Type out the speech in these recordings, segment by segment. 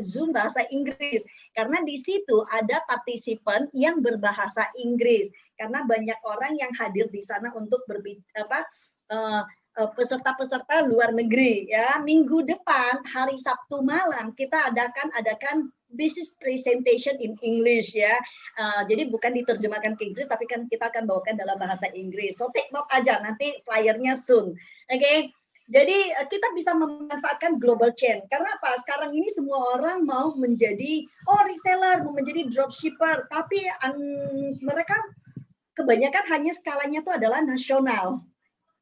Zoom bahasa Inggris karena di situ ada partisipan yang berbahasa Inggris karena banyak orang yang hadir di sana untuk peserta-peserta luar negeri ya. Minggu depan hari Sabtu malam kita adakan business presentation in English ya. Jadi bukan diterjemahkan ke Inggris tapi kan kita akan bawakan dalam bahasa Inggris. So take note aja nanti flyernya soon. Oke. Jadi kita bisa memanfaatkan global chain. Karena apa? Sekarang ini semua orang mau menjadi reseller, mau menjadi dropshipper, tapi mereka kebanyakan hanya skalanya itu adalah nasional.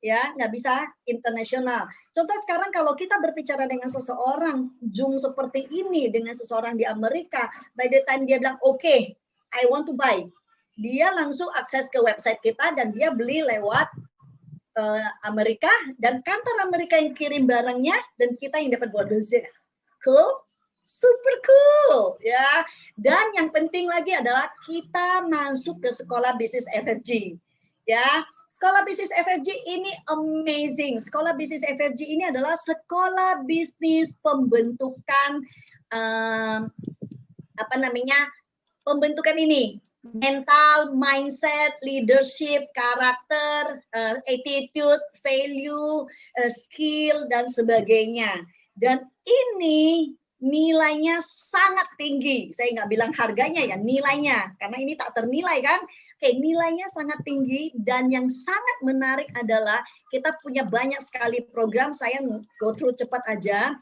Ya, nggak bisa internasional. Contoh sekarang kalau kita berbicara dengan seseorang Zoom seperti ini dengan seseorang di Amerika, by the time dia bilang okay, I want to buy, dia langsung akses ke website kita dan dia beli lewat Amerika dan kantor Amerika yang kirim barangnya dan kita yang dapat bonusnya. Cool? Super cool ya. Dan yang penting lagi adalah kita masuk ke sekolah bisnis FFG ya. Sekolah bisnis FFG ini amazing. Sekolah bisnis FFG ini adalah sekolah bisnis pembentukan pembentukan ini mental, mindset, leadership, karakter, attitude, value, skill dan sebagainya. Dan ini nilainya sangat tinggi. Saya nggak bilang harganya ya, nilainya karena ini tak ternilai kan. Oke, nilainya sangat tinggi dan yang sangat menarik adalah kita punya banyak sekali program. Saya go through cepat aja.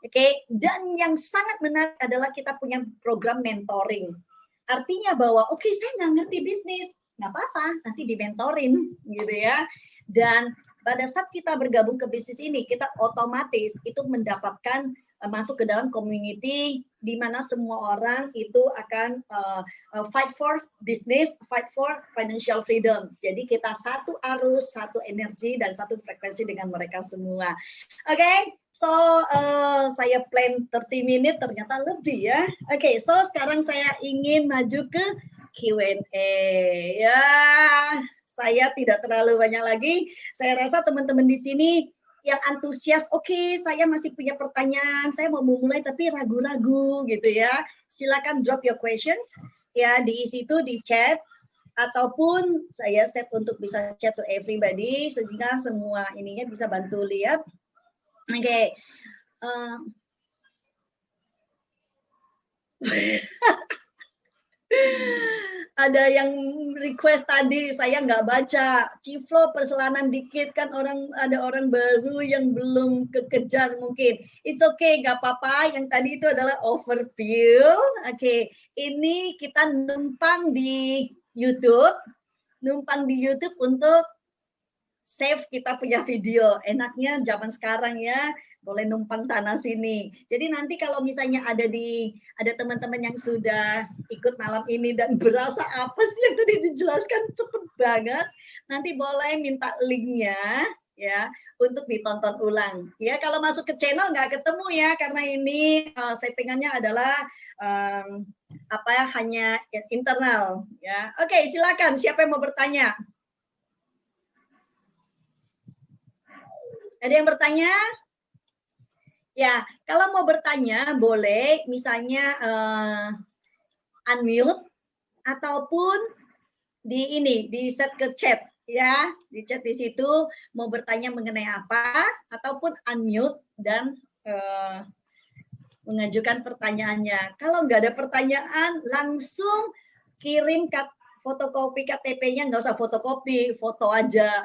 Oke, dan yang sangat menarik adalah kita punya program mentoring. Artinya bahwa oke, saya nggak ngerti bisnis, nggak apa-apa, nanti dimentorin gitu ya. Dan pada saat kita bergabung ke bisnis ini, kita otomatis itu mendapatkan masuk ke dalam community di mana semua orang itu akan fight for business, fight for financial freedom. Jadi kita satu arus, satu energi, dan satu frekuensi dengan mereka semua. Oke, so saya plan 30 menit, ternyata lebih ya. Oke, so sekarang saya ingin maju ke Q&A. Ya, saya tidak terlalu banyak lagi. Saya rasa teman-teman di sini yang antusias, oke, saya masih punya pertanyaan, saya mau memulai tapi ragu-ragu gitu ya. Silakan drop your questions ya di situ di chat ataupun saya set untuk bisa chat to everybody sehingga semua ininya bisa bantu lihat. Oke. Ada yang request tadi saya nggak baca. Ciflo perselanan dikit kan ada orang baru yang belum kekejar mungkin. It's okay, nggak apa-apa. Yang tadi itu adalah overview. Oke, ini kita numpang di YouTube untuk save kita punya video. Enaknya zaman sekarang ya, boleh numpang sana sini. Jadi nanti kalau misalnya ada teman-teman yang sudah ikut malam ini dan berasa apa sih yang tadi dijelaskan cepet banget, nanti boleh minta linknya ya untuk ditonton ulang. Ya kalau masuk ke channel nggak ketemu ya karena ini settingannya adalah hanya internal ya. Oke, silakan siapa yang mau bertanya? Ada yang bertanya? Ya, kalau mau bertanya boleh misalnya unmute ataupun di set ke chat ya, di chat di situ mau bertanya mengenai apa ataupun unmute dan mengajukan pertanyaannya. Kalau nggak ada pertanyaan langsung kirim fotokopi KTP-nya, nggak usah fotokopi, foto aja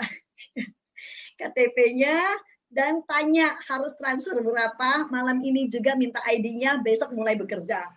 KTP-nya. Dan tanya harus transfer berapa, malam ini juga minta ID-nya, besok mulai bekerja.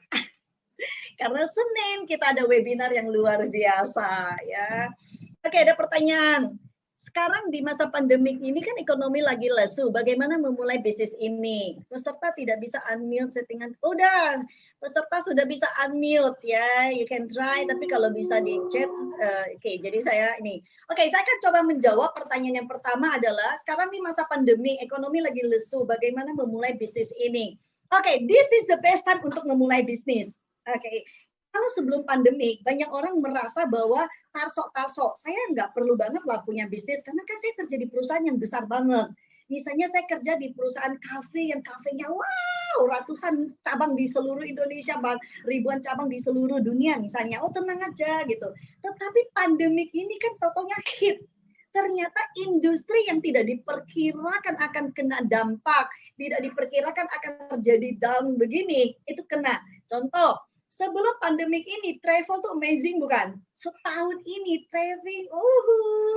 Karena Senin kita ada webinar yang luar biasa ya. Oke, ada pertanyaan. Sekarang di masa pandemik ini kan ekonomi lagi lesu, bagaimana memulai bisnis ini? Peserta tidak bisa unmute settingan. Udah, peserta sudah bisa unmute ya, you can try, tapi kalau bisa di chat, oke, jadi saya ini. Oke, saya akan coba menjawab pertanyaan yang pertama adalah, sekarang di masa pandemi, ekonomi lagi lesu, bagaimana memulai bisnis ini? Oke, this is the best time untuk memulai bisnis. Oke. Kalau sebelum pandemi, banyak orang merasa bahwa tarso, saya nggak perlu banget lah punya bisnis, karena kan saya kerja di perusahaan yang besar banget. Misalnya saya kerja di perusahaan kafe yang kafenya wow ratusan cabang di seluruh Indonesia, ribuan cabang di seluruh dunia misalnya. Oh tenang aja gitu. Tetapi pandemik ini kan totonya hit. Ternyata industri yang tidak diperkirakan akan kena dampak, tidak diperkirakan akan terjadi down begini, itu kena. Contoh, sebelum pandemik ini, travel tuh amazing bukan? Setahun ini, traveling,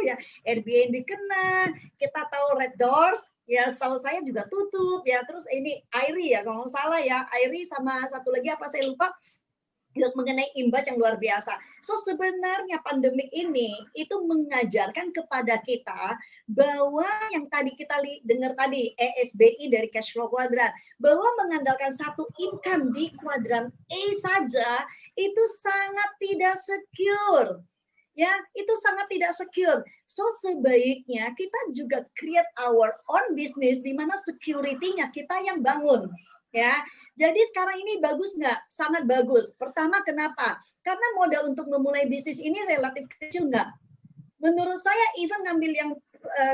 ya Airbnb kena, kita tahu Red Doors, ya setahu saya juga tutup, ya terus ini Airi ya, kalau nggak salah ya, Airi sama satu lagi apa saya lupa, mengenai imbas yang luar biasa. So sebenarnya pandemik ini itu mengajarkan kepada kita bahwa yang tadi kita dengar tadi ESBI dari cash flow quadrant, bahwa mengandalkan satu income di kuadran A saja itu sangat tidak secure. Ya, itu sangat tidak secure. So sebaiknya kita juga create our own business di mana security-nya kita yang bangun. Ya, jadi sekarang ini bagus nggak? Sangat bagus. Pertama, kenapa? Karena modal untuk memulai bisnis ini relatif kecil nggak? Menurut saya, even ngambil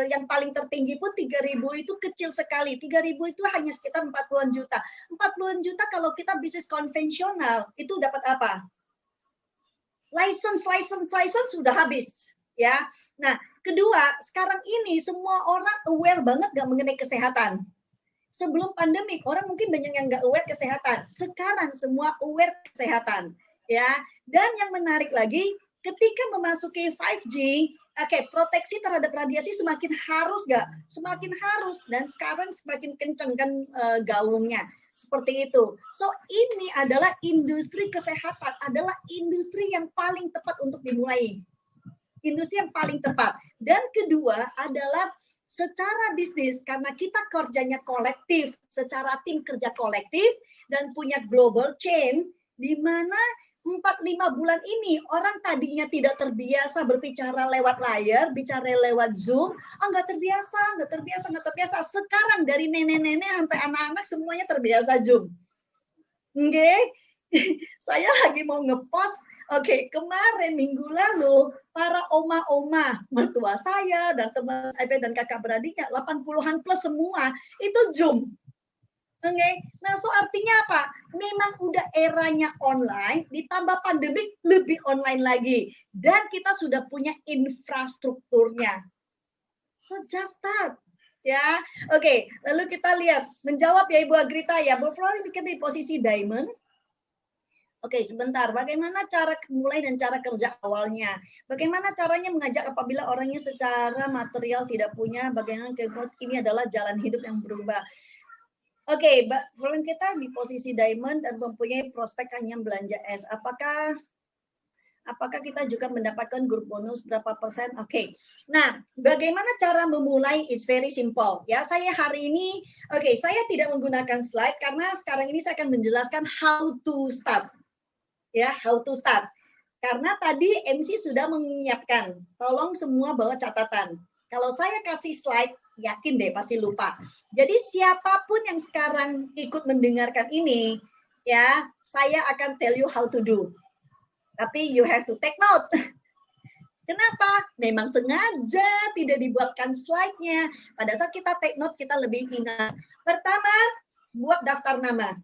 yang paling tertinggi pun 3.000 itu kecil sekali. 3.000 itu hanya sekitar 40-an juta. 40-an juta kalau kita bisnis konvensional itu dapat apa? License sudah habis. Ya. Nah, kedua, sekarang ini semua orang aware banget nggak mengenai kesehatan. Sebelum pandemik, orang mungkin banyak yang nggak aware kesehatan. Sekarang semua aware kesehatan. Ya. Dan yang menarik lagi, ketika memasuki 5G, proteksi terhadap radiasi semakin harus nggak? Semakin harus. Dan sekarang semakin kencang kan gaungnya. Seperti itu. So, ini adalah industri kesehatan, adalah industri yang paling tepat untuk dimulai. Industri yang paling tepat. Dan kedua adalah secara bisnis, karena kita kerjanya kolektif, secara tim kerja kolektif, dan punya global chain, di mana 4-5 bulan ini, orang tadinya tidak terbiasa berbicara lewat layar, bicara lewat Zoom, nggak terbiasa. Sekarang dari nenek-nenek sampai anak-anak semuanya terbiasa Zoom. Oke, saya lagi mau ngepost. Oke, kemarin minggu lalu para oma-oma mertua saya dan teman dan kakak beradiknya 80-an plus semua itu Zoom. Oke, nah so artinya apa? Memang udah eranya online, ditambah pandemik lebih online lagi, dan kita sudah punya infrastrukturnya. So just start. Ya, oke. Lalu kita lihat menjawab ya Ibu Agrita ya. Bu Flori bikin di posisi diamond. Oke, sebentar. Bagaimana cara mulai dan cara kerja awalnya? Bagaimana caranya mengajak apabila orangnya secara material tidak punya? Bagaimana ini adalah jalan hidup yang berubah? Oke, Florent kita di posisi diamond dan mempunyai prospek hanya belanja es. Apakah kita juga mendapatkan grup bonus berapa persen? Oke. Nah, bagaimana cara memulai? It's very simple. Ya, saya hari ini, saya tidak menggunakan slide karena sekarang ini saya akan menjelaskan how to start. Ya, how to start. Karena tadi MC sudah menyiapkan. Tolong semua bawa catatan. Kalau saya kasih slide, yakin deh pasti lupa. Jadi siapapun yang sekarang ikut mendengarkan ini, ya, saya akan tell you how to do. Tapi you have to take note. Kenapa? Memang sengaja tidak dibuatkan slide-nya. Pada saat kita take note, kita lebih ingat. Pertama, buat daftar nama.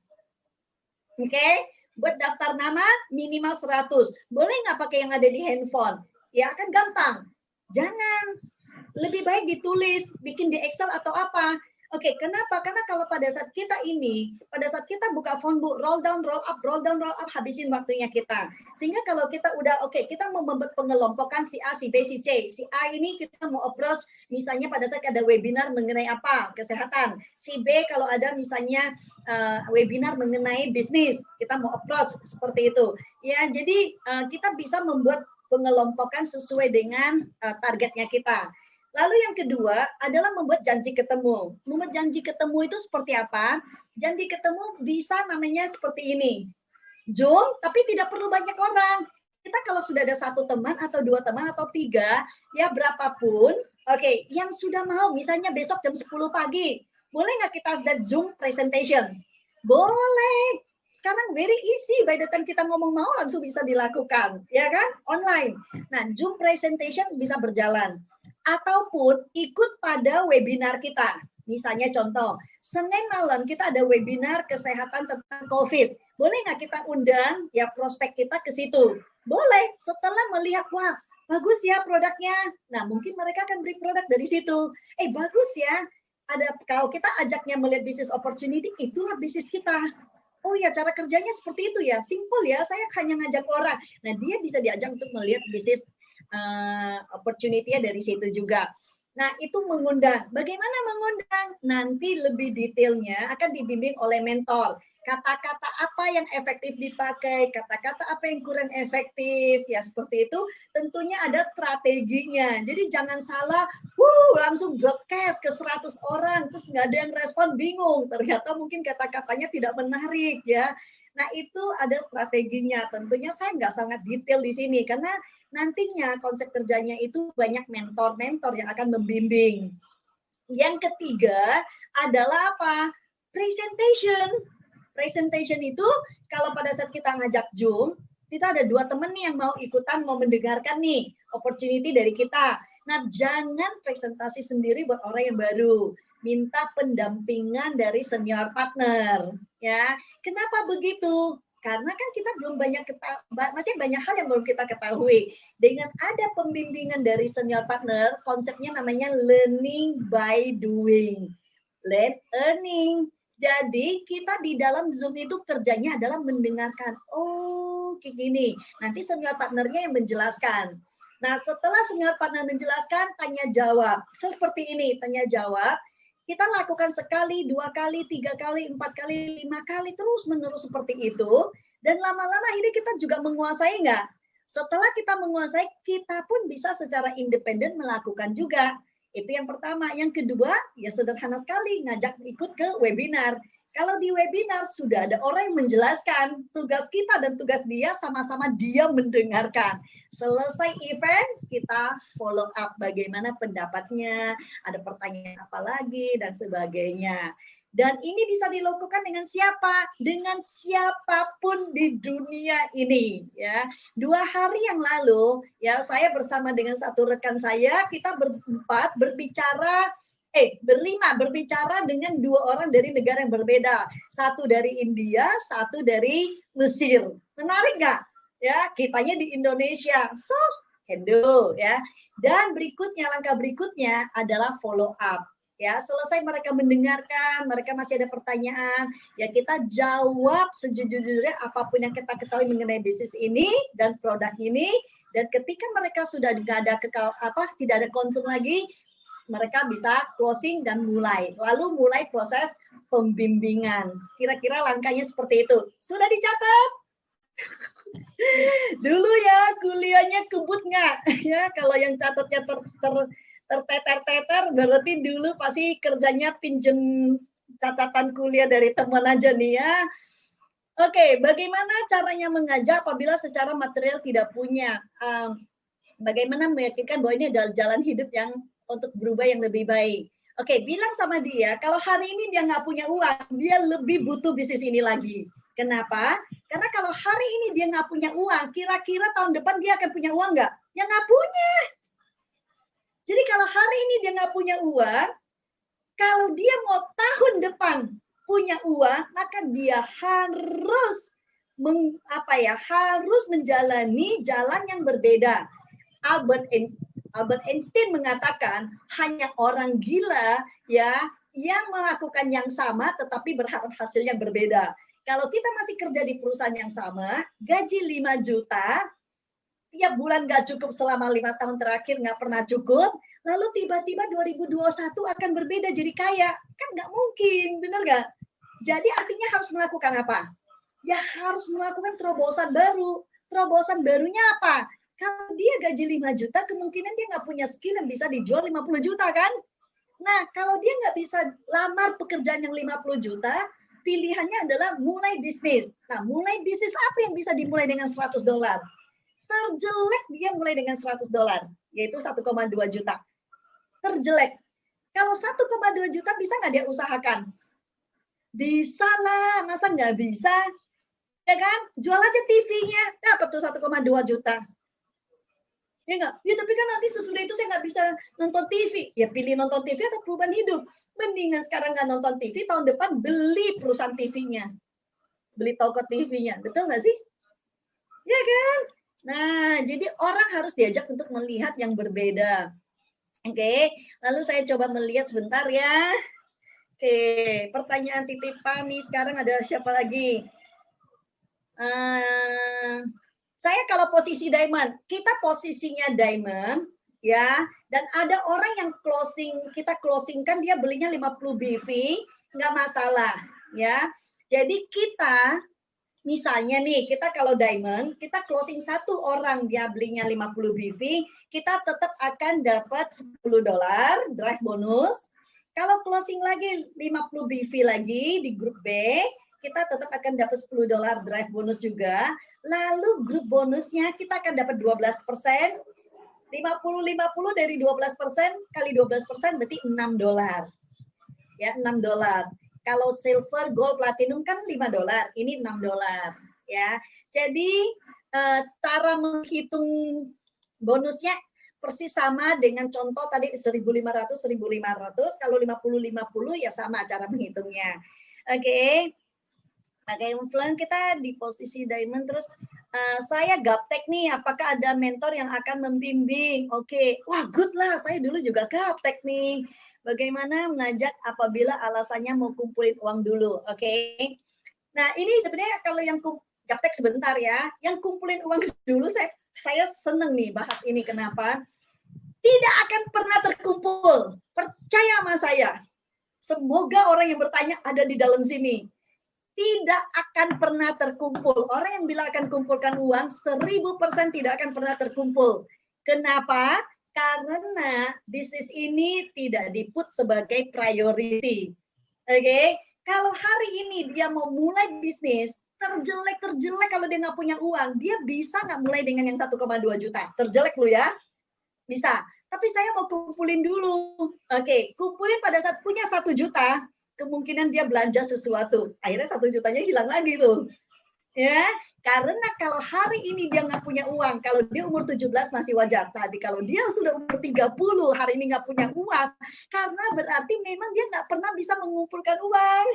Oke? Buat daftar nama minimal 100. Boleh nggak pakai yang ada di handphone? Ya kan gampang. Jangan. Lebih baik ditulis, bikin di Excel atau apa. Oke, kenapa? Karena kalau pada saat kita buka phone book, roll down, roll up, habisin waktunya kita. Sehingga kalau kita udah, kita mau membuat pengelompokan si A, si B, si C. Si A ini kita mau approach, misalnya pada saat ada webinar mengenai apa? Kesehatan. Si B kalau ada misalnya webinar mengenai bisnis, kita mau approach seperti itu. Ya, jadi kita bisa membuat pengelompokan sesuai dengan targetnya kita. Lalu yang kedua adalah membuat janji ketemu. Membuat janji ketemu itu seperti apa? Janji ketemu bisa namanya seperti ini. Zoom, tapi tidak perlu banyak orang. Kita kalau sudah ada 1 teman atau 2 teman atau 3, ya berapapun, yang sudah mau, misalnya besok jam 10 pagi, boleh nggak kita start Zoom presentation? Boleh. Sekarang very easy, by the time kita ngomong mau langsung bisa dilakukan, ya kan? Online. Nah, Zoom presentation bisa berjalan. Ataupun ikut pada webinar kita. Misalnya contoh, Senin malam kita ada webinar kesehatan tentang COVID. Boleh nggak kita undang ya prospek kita ke situ? Boleh, setelah melihat, wah bagus ya produknya. Nah mungkin mereka akan beli produk dari situ. Bagus ya, kalau kita ajaknya melihat bisnis opportunity, itulah bisnis kita. Oh ya, cara kerjanya seperti itu ya, simple ya, saya hanya ngajak orang. Nah dia bisa diajak untuk melihat bisnis opportunity-nya dari situ juga. Nah, itu mengundang. Bagaimana mengundang? Nanti lebih detailnya akan dibimbing oleh mentor. Kata-kata apa yang efektif dipakai, kata-kata apa yang kurang efektif, ya seperti itu. Tentunya ada strateginya. Jadi jangan salah, langsung broadcast ke 100 orang, terus nggak ada yang respon, bingung. Ternyata mungkin kata-katanya tidak menarik, ya. Nah, itu ada strateginya. Tentunya saya nggak sangat detail di sini, karena nantinya konsep kerjanya itu banyak mentor-mentor yang akan membimbing. Yang ketiga adalah apa? Presentation. Presentation itu kalau pada saat kita ngajak Zoom, kita ada 2 teman nih yang mau ikutan, mau mendengarkan nih opportunity dari kita. Nah, jangan presentasi sendiri buat orang yang baru. Minta pendampingan dari senior partner. Ya, kenapa begitu? Karena kan kita belum masih banyak hal yang belum kita ketahui. Dengan ada pembimbingan dari senior partner, konsepnya namanya learning by doing. Learning. Jadi kita di dalam Zoom itu kerjanya adalah mendengarkan. Oh, kayak gini. Nanti senior partnernya yang menjelaskan. Nah, setelah senior partner menjelaskan, tanya jawab. Seperti ini, tanya jawab. Kita lakukan sekali, 2 kali, 3 kali, 4 kali, 5 kali, terus menerus seperti itu. Dan lama-lama ini kita juga menguasai nggak? Setelah kita menguasai, kita pun bisa secara independen melakukan juga. Itu yang pertama. Yang kedua, ya sederhana sekali, ngajak ikut ke webinar. Kalau di webinar sudah ada orang yang menjelaskan, tugas kita dan tugas dia sama-sama dia mendengarkan. Selesai event, kita follow up bagaimana pendapatnya, ada pertanyaan apa lagi, dan sebagainya. Dan ini bisa dilakukan dengan siapa? Dengan siapapun di dunia ini. Ya, 2 hari yang lalu, ya saya bersama dengan satu rekan saya, kita berlima berbicara dengan 2 orang dari negara yang berbeda. Satu dari India, satu dari Mesir. Menarik nggak? Ya, kitanya di Indonesia. So, hello ya. Dan langkah berikutnya adalah follow up. Ya, selesai mereka mendengarkan, mereka masih ada pertanyaan, ya kita jawab sejujur-jujurnya apapun yang kita ketahui mengenai bisnis ini dan produk ini. Dan ketika mereka sudah tidak ada concern lagi, mereka bisa closing dan lalu mulai proses pembimbingan. Kira-kira langkahnya seperti itu. Sudah dicatat? Dulu ya kuliahnya kebut nggak? Ya, kalau yang catatnya terteter-teter berarti dulu pasti kerjanya pinjem catatan kuliah dari teman aja nih ya. Oke, bagaimana caranya mengajar apabila secara material tidak punya? Bagaimana meyakinkan bahwa ini adalah jalan hidup yang untuk berubah yang lebih baik? Oke, bilang sama dia, kalau hari ini dia nggak punya uang, dia lebih butuh bisnis ini lagi. Kenapa? Karena kalau hari ini dia nggak punya uang, kira-kira tahun depan dia akan punya uang nggak? Ya nggak punya. Jadi kalau hari ini dia nggak punya uang, kalau dia mau tahun depan punya uang, maka dia harus menjalani jalan yang berbeda. Albert Einstein mengatakan hanya orang gila ya yang melakukan yang sama tetapi berharap hasilnya berbeda. Kalau kita masih kerja di perusahaan yang sama, gaji 5 juta, tiap bulan nggak cukup selama 5 tahun terakhir, nggak pernah cukup, lalu tiba-tiba 2021 akan berbeda jadi kaya. Kan nggak mungkin, benar nggak? Jadi artinya harus melakukan apa? Ya harus melakukan terobosan baru. Terobosan barunya apa? Kalau dia gaji 5 juta, kemungkinan dia nggak punya skill yang bisa dijual 50 juta kan? Nah, kalau dia nggak bisa lamar pekerjaan yang 50 juta, pilihannya adalah mulai bisnis. Nah, mulai bisnis apa yang bisa dimulai dengan $100? Terjelek dia mulai dengan $100, yaitu 1,2 juta. Terjelek. Kalau 1,2 juta bisa nggak dia usahakan? Bisa lah, masa nggak bisa? Ya kan? Jual aja TV-nya, dapat tuh 1,2 juta. Ya nggak? Ya tapi kan nanti sesudah itu saya nggak bisa nonton TV. Ya pilih nonton TV atau perubahan hidup. Mendingan sekarang nggak nonton TV, tahun depan beli perusahaan TV-nya. Beli toko TV-nya. Betul nggak sih? Ya kan? Nah, jadi orang harus diajak untuk melihat yang berbeda. Oke, lalu saya coba melihat sebentar ya. Oke, pertanyaan titipan nih sekarang ada siapa lagi? Saya kalau posisi diamond, kita posisinya diamond, ya, dan ada orang yang kita closingkan dia belinya 50 BV, nggak masalah, ya. Jadi kita, misalnya nih, kita kalau diamond, kita closing satu orang dia belinya 50 BV, kita tetap akan dapat $10 drive bonus. Kalau closing lagi 50 BV lagi di grup B, kita tetap akan dapat $10 drive bonus juga. Lalu grup bonusnya kita akan dapat 12%, 50 dari 12% kali 12% berarti $6. Ya, $6. Kalau silver, gold, platinum kan $5, ini $6 ya. Jadi cara menghitung bonusnya persis sama dengan contoh tadi 1.500, kalau 50 ya sama cara menghitungnya. Oke. Sebagai influencer kita di posisi diamond terus saya gaptek nih, apakah ada mentor yang akan membimbing? Oke, wah good lah, saya dulu juga gaptek nih. Bagaimana mengajak apabila alasannya mau kumpulin uang dulu? Oke. Nah ini sebenarnya kalau yang gaptek sebentar ya, yang kumpulin uang dulu saya seneng nih bahas ini. Kenapa? Tidak akan pernah terkumpul. Percaya sama saya. Semoga orang yang bertanya ada di dalam sini. Tidak akan pernah terkumpul. Orang yang bilang akan kumpulkan uang, 1000% tidak akan pernah terkumpul. Kenapa? Karena bisnis ini tidak diput sebagai priority. Oke? Kalau hari ini dia mau mulai bisnis, terjelek kalau dia nggak punya uang, dia bisa nggak mulai dengan yang 1,2 juta? Terjelek lu ya? Bisa. Tapi saya mau kumpulin dulu. Oke, kumpulin pada saat punya 1 juta, kemungkinan dia belanja sesuatu. Akhirnya 1 jutanya hilang lagi tuh. Ya, karena kalau hari ini dia nggak punya uang, kalau dia umur 17 masih wajar. Tapi kalau dia sudah umur 30, hari ini nggak punya uang, karena berarti memang dia nggak pernah bisa mengumpulkan uang.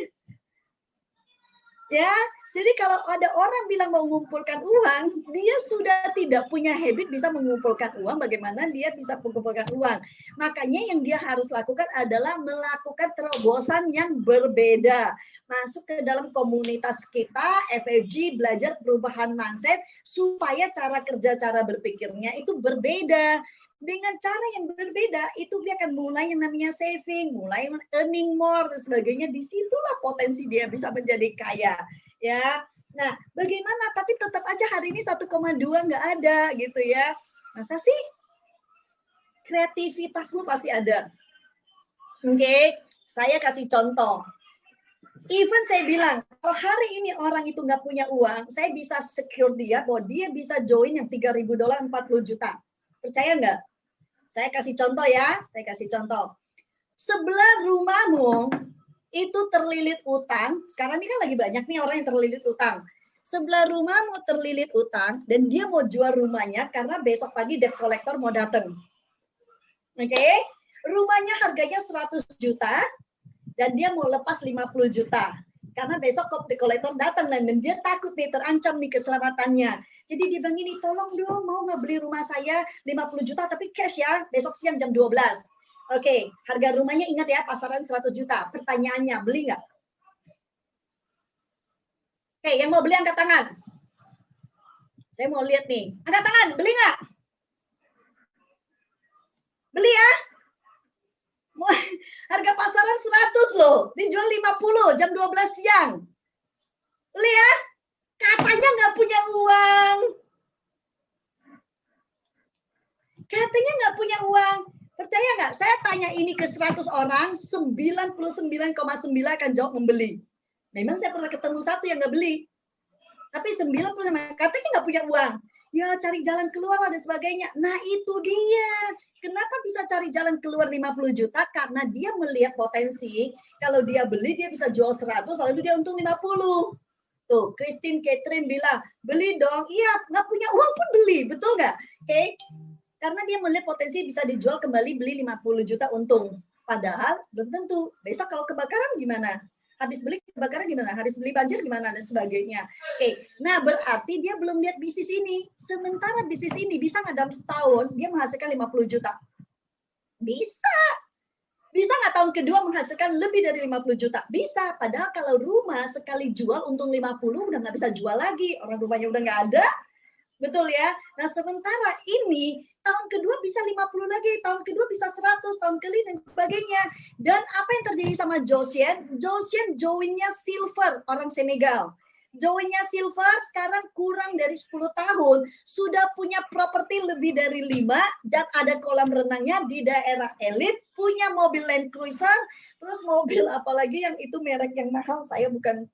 Ya, jadi kalau ada orang bilang mau mengumpulkan uang, dia sudah tidak punya habit bisa mengumpulkan uang, bagaimana dia bisa mengumpulkan uang. Makanya yang dia harus lakukan adalah melakukan terobosan yang berbeda. Masuk ke dalam komunitas kita, FFG, belajar perubahan mindset, supaya cara kerja, cara berpikirnya itu berbeda. Dengan cara yang berbeda, itu dia akan mulai yang namanya saving, mulai earning more, dan sebagainya. Disitulah potensi dia bisa menjadi kaya. Ya, nah bagaimana? Tapi tetap aja hari ini 1,2 nggak ada gitu ya. Masa sih? Kreativitasmu pasti ada. Oke, saya kasih contoh. Even saya bilang, kalau hari ini orang itu nggak punya uang, saya bisa secure dia bahwa dia bisa join yang $3.000 40 juta. Percaya nggak? Saya kasih contoh ya, saya kasih contoh. Sebelah rumahmu itu terlilit utang, sekarang ini kan lagi banyak nih orang yang terlilit utang. Sebelah rumahmu terlilit utang, dan dia mau jual rumahnya karena besok pagi debt collector mau datang. Oke? Rumahnya harganya 100 juta, dan dia mau lepas 50 juta. Karena besok debt collector datang, dan dia takut nih, terancam nih keselamatannya. Jadi dia bilang ini, tolong dong mau nggak beli rumah saya 50 juta tapi cash ya, besok siang jam 12. Oke, harga rumahnya ingat ya, pasaran 100 juta. Pertanyaannya, beli nggak? Oke, yang mau beli angkat tangan. Saya mau lihat nih. Angkat tangan, beli nggak? Beli ya? Harga pasaran 100 loh, dijual 50 jam 12 siang. Beli ya? Katanya nggak punya uang. Katanya nggak punya uang. Percaya nggak? Saya tanya ini ke 100 orang, 99,9 akan jawab membeli. Memang saya pernah ketemu satu yang nggak beli. Tapi 90 katanya nggak punya uang. Ya cari jalan keluar lah dan sebagainya. Nah itu dia. Kenapa bisa cari jalan keluar 50 juta? Karena dia melihat potensi. Kalau dia beli, dia bisa jual 100, lalu dia untung 50. Tuh, Christine Catherine bilang, beli dong. Iya, nggak punya uang pun beli. Betul nggak? Oke. Karena dia melihat potensi bisa dijual kembali, beli 50 juta untung. Padahal belum tentu. Besok kalau kebakaran gimana? Habis beli kebakaran gimana? Habis beli banjir gimana? Dan sebagainya. Oke, nah berarti dia belum lihat bisnis ini. Sementara bisnis ini bisa nggak dalam setahun dia menghasilkan 50 juta? Bisa. Bisa nggak tahun kedua menghasilkan lebih dari 50 juta? Bisa. Padahal kalau rumah sekali jual untung 50 udah nggak bisa jual lagi. Orang rumahnya udah nggak ada. Betul ya? Nah sementara ini tahun kedua bisa 50 lagi, tahun kedua bisa 100, tahun kelima dan sebagainya. Dan apa yang terjadi sama Josian? Josian joinnya silver, orang Senegal. Joinnya silver sekarang kurang dari 10 tahun, sudah punya properti lebih dari 5, dan ada kolam renangnya di daerah elit, punya mobil Land Cruiser, terus mobil apalagi yang itu merek yang mahal, saya bukan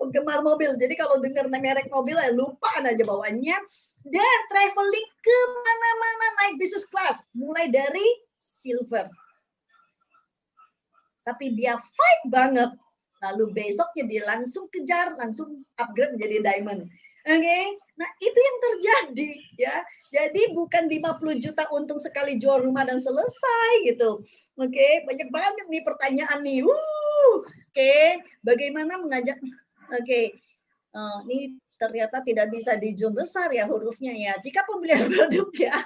penggemar mobil, jadi kalau dengar merek mobil ya lupaan aja bawaannya. Dan traveling kemana-mana naik business class, mulai dari silver. Tapi dia fight banget. Lalu besoknya dia langsung kejar, langsung upgrade menjadi diamond. Oke, nah itu yang terjadi ya. Jadi bukan 50 juta untung sekali jual rumah dan selesai gitu. Oke, banyak banget nih pertanyaan nih. Oke, bagaimana mengajak? Oke, ini ternyata tidak bisa di zoom besar ya hurufnya ya. Jika pembelian produk ya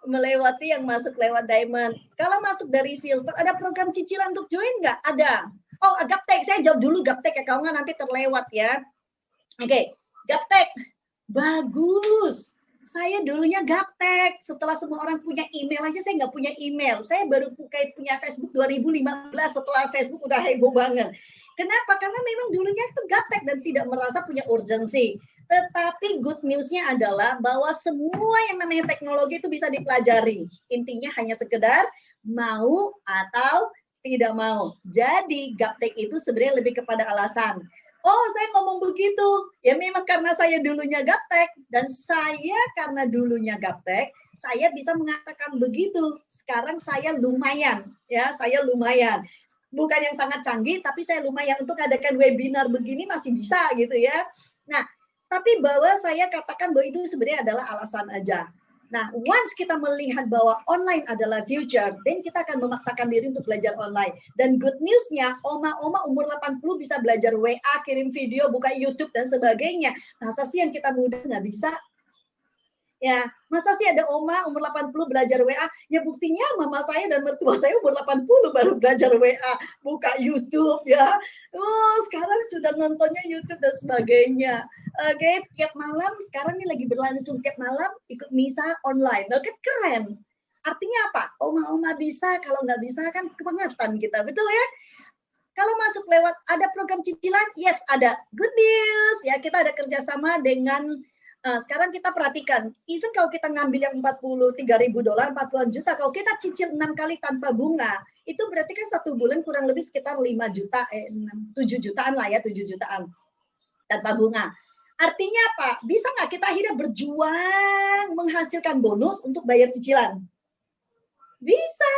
melewati yang masuk lewat diamond. Kalau masuk dari silver, ada program cicilan untuk join nggak? Ada. Oh, Gaptek. Saya jawab dulu Gaptek ya, kalau nggak nanti terlewat ya. Oke, Gaptek. Bagus. Saya dulunya Gaptek. Setelah semua orang punya email aja, saya nggak punya email. Saya baru punya Facebook 2015 setelah Facebook udah heboh banget. Kenapa? Karena memang dulunya itu Gaptek dan tidak merasa punya urgensi. Tetapi good news-nya adalah bahwa semua yang namanya teknologi itu bisa dipelajari. Intinya hanya sekedar mau atau tidak mau. Jadi Gaptek itu sebenarnya lebih kepada alasan. Oh, saya ngomong begitu. Ya memang karena saya dulunya Gaptek. Dan saya karena dulunya Gaptek, saya bisa mengatakan begitu. Sekarang saya lumayan. Ya, saya lumayan. Bukan yang sangat canggih, tapi saya lumayan untuk adakan webinar begini masih bisa gitu ya. Nah, tapi bahwa saya katakan bahwa itu sebenarnya adalah alasan aja. Nah, once kita melihat bahwa online adalah future, then kita akan memaksakan diri untuk belajar online. Dan good news-nya, oma-oma umur 80 bisa belajar WA, kirim video, buka YouTube, dan sebagainya. Masa sih yang kita muda nggak bisa? Ya, masa sih ada oma umur 80 belajar WA? Ya buktinya mama saya dan mertua saya umur 80 baru belajar WA, buka YouTube ya. Oh, sekarang sudah nontonnya YouTube dan sebagainya. Oke, tiap malam sekarang ini lagi berlangsung tiap malam ikut misa online. Oke, keren. Artinya apa? Oma-oma bisa, kalau nggak bisa kan kebangatan kita, betul ya? Kalau masuk lewat ada program cicilan, yes ada. Good news ya, kita ada kerjasama dengan sekarang kita perhatikan, even kalau kita ngambil yang $43.000, 40 juta, kalau kita cicil 6 kali tanpa bunga, itu berarti kan 1 bulan kurang lebih sekitar 5 juta, 7 jutaan lah ya, 7 jutaan tanpa bunga. Artinya apa? Bisa nggak kita akhirnya berjuang menghasilkan bonus untuk bayar cicilan? Bisa.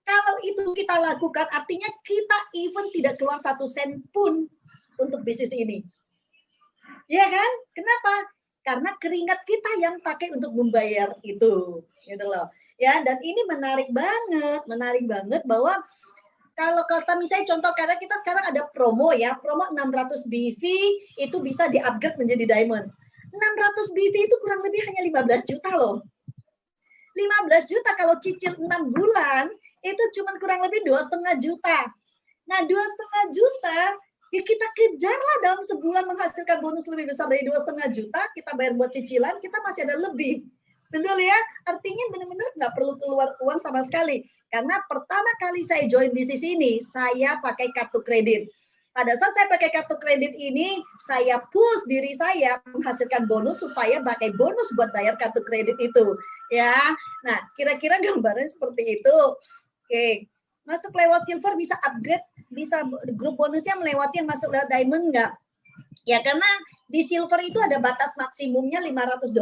Kalau itu kita lakukan, artinya kita even tidak keluar 1 sen pun untuk bisnis ini. Iya kan? Kenapa? Karena keringat kita yang pakai untuk membayar itu, gitu loh. Ya, dan ini menarik banget bahwa kalau kata misalnya contoh, karena kita sekarang ada promo ya, promo 600 BV itu bisa di-upgrade menjadi diamond. 600 BV itu kurang lebih hanya 15 juta loh. 15 juta kalau cicil 6 bulan, itu cuma kurang lebih 2,5 juta. Nah, 2,5 juta, ya kita kejarlah dalam sebulan menghasilkan bonus lebih besar dari 2,5 juta, kita bayar buat cicilan, kita masih ada lebih. Betul ya? Artinya benar-benar nggak perlu keluar uang sama sekali. Karena pertama kali saya join bisnis ini, saya pakai kartu kredit. Pada saat saya pakai kartu kredit ini, saya push diri saya menghasilkan bonus supaya pakai bonus buat bayar kartu kredit itu. Ya, nah kira-kira gambarnya seperti itu. Oke. Masuk lewat silver bisa upgrade, bisa grup bonusnya melewati yang masuk lewat diamond nggak? Ya karena di silver itu ada batas maksimumnya $500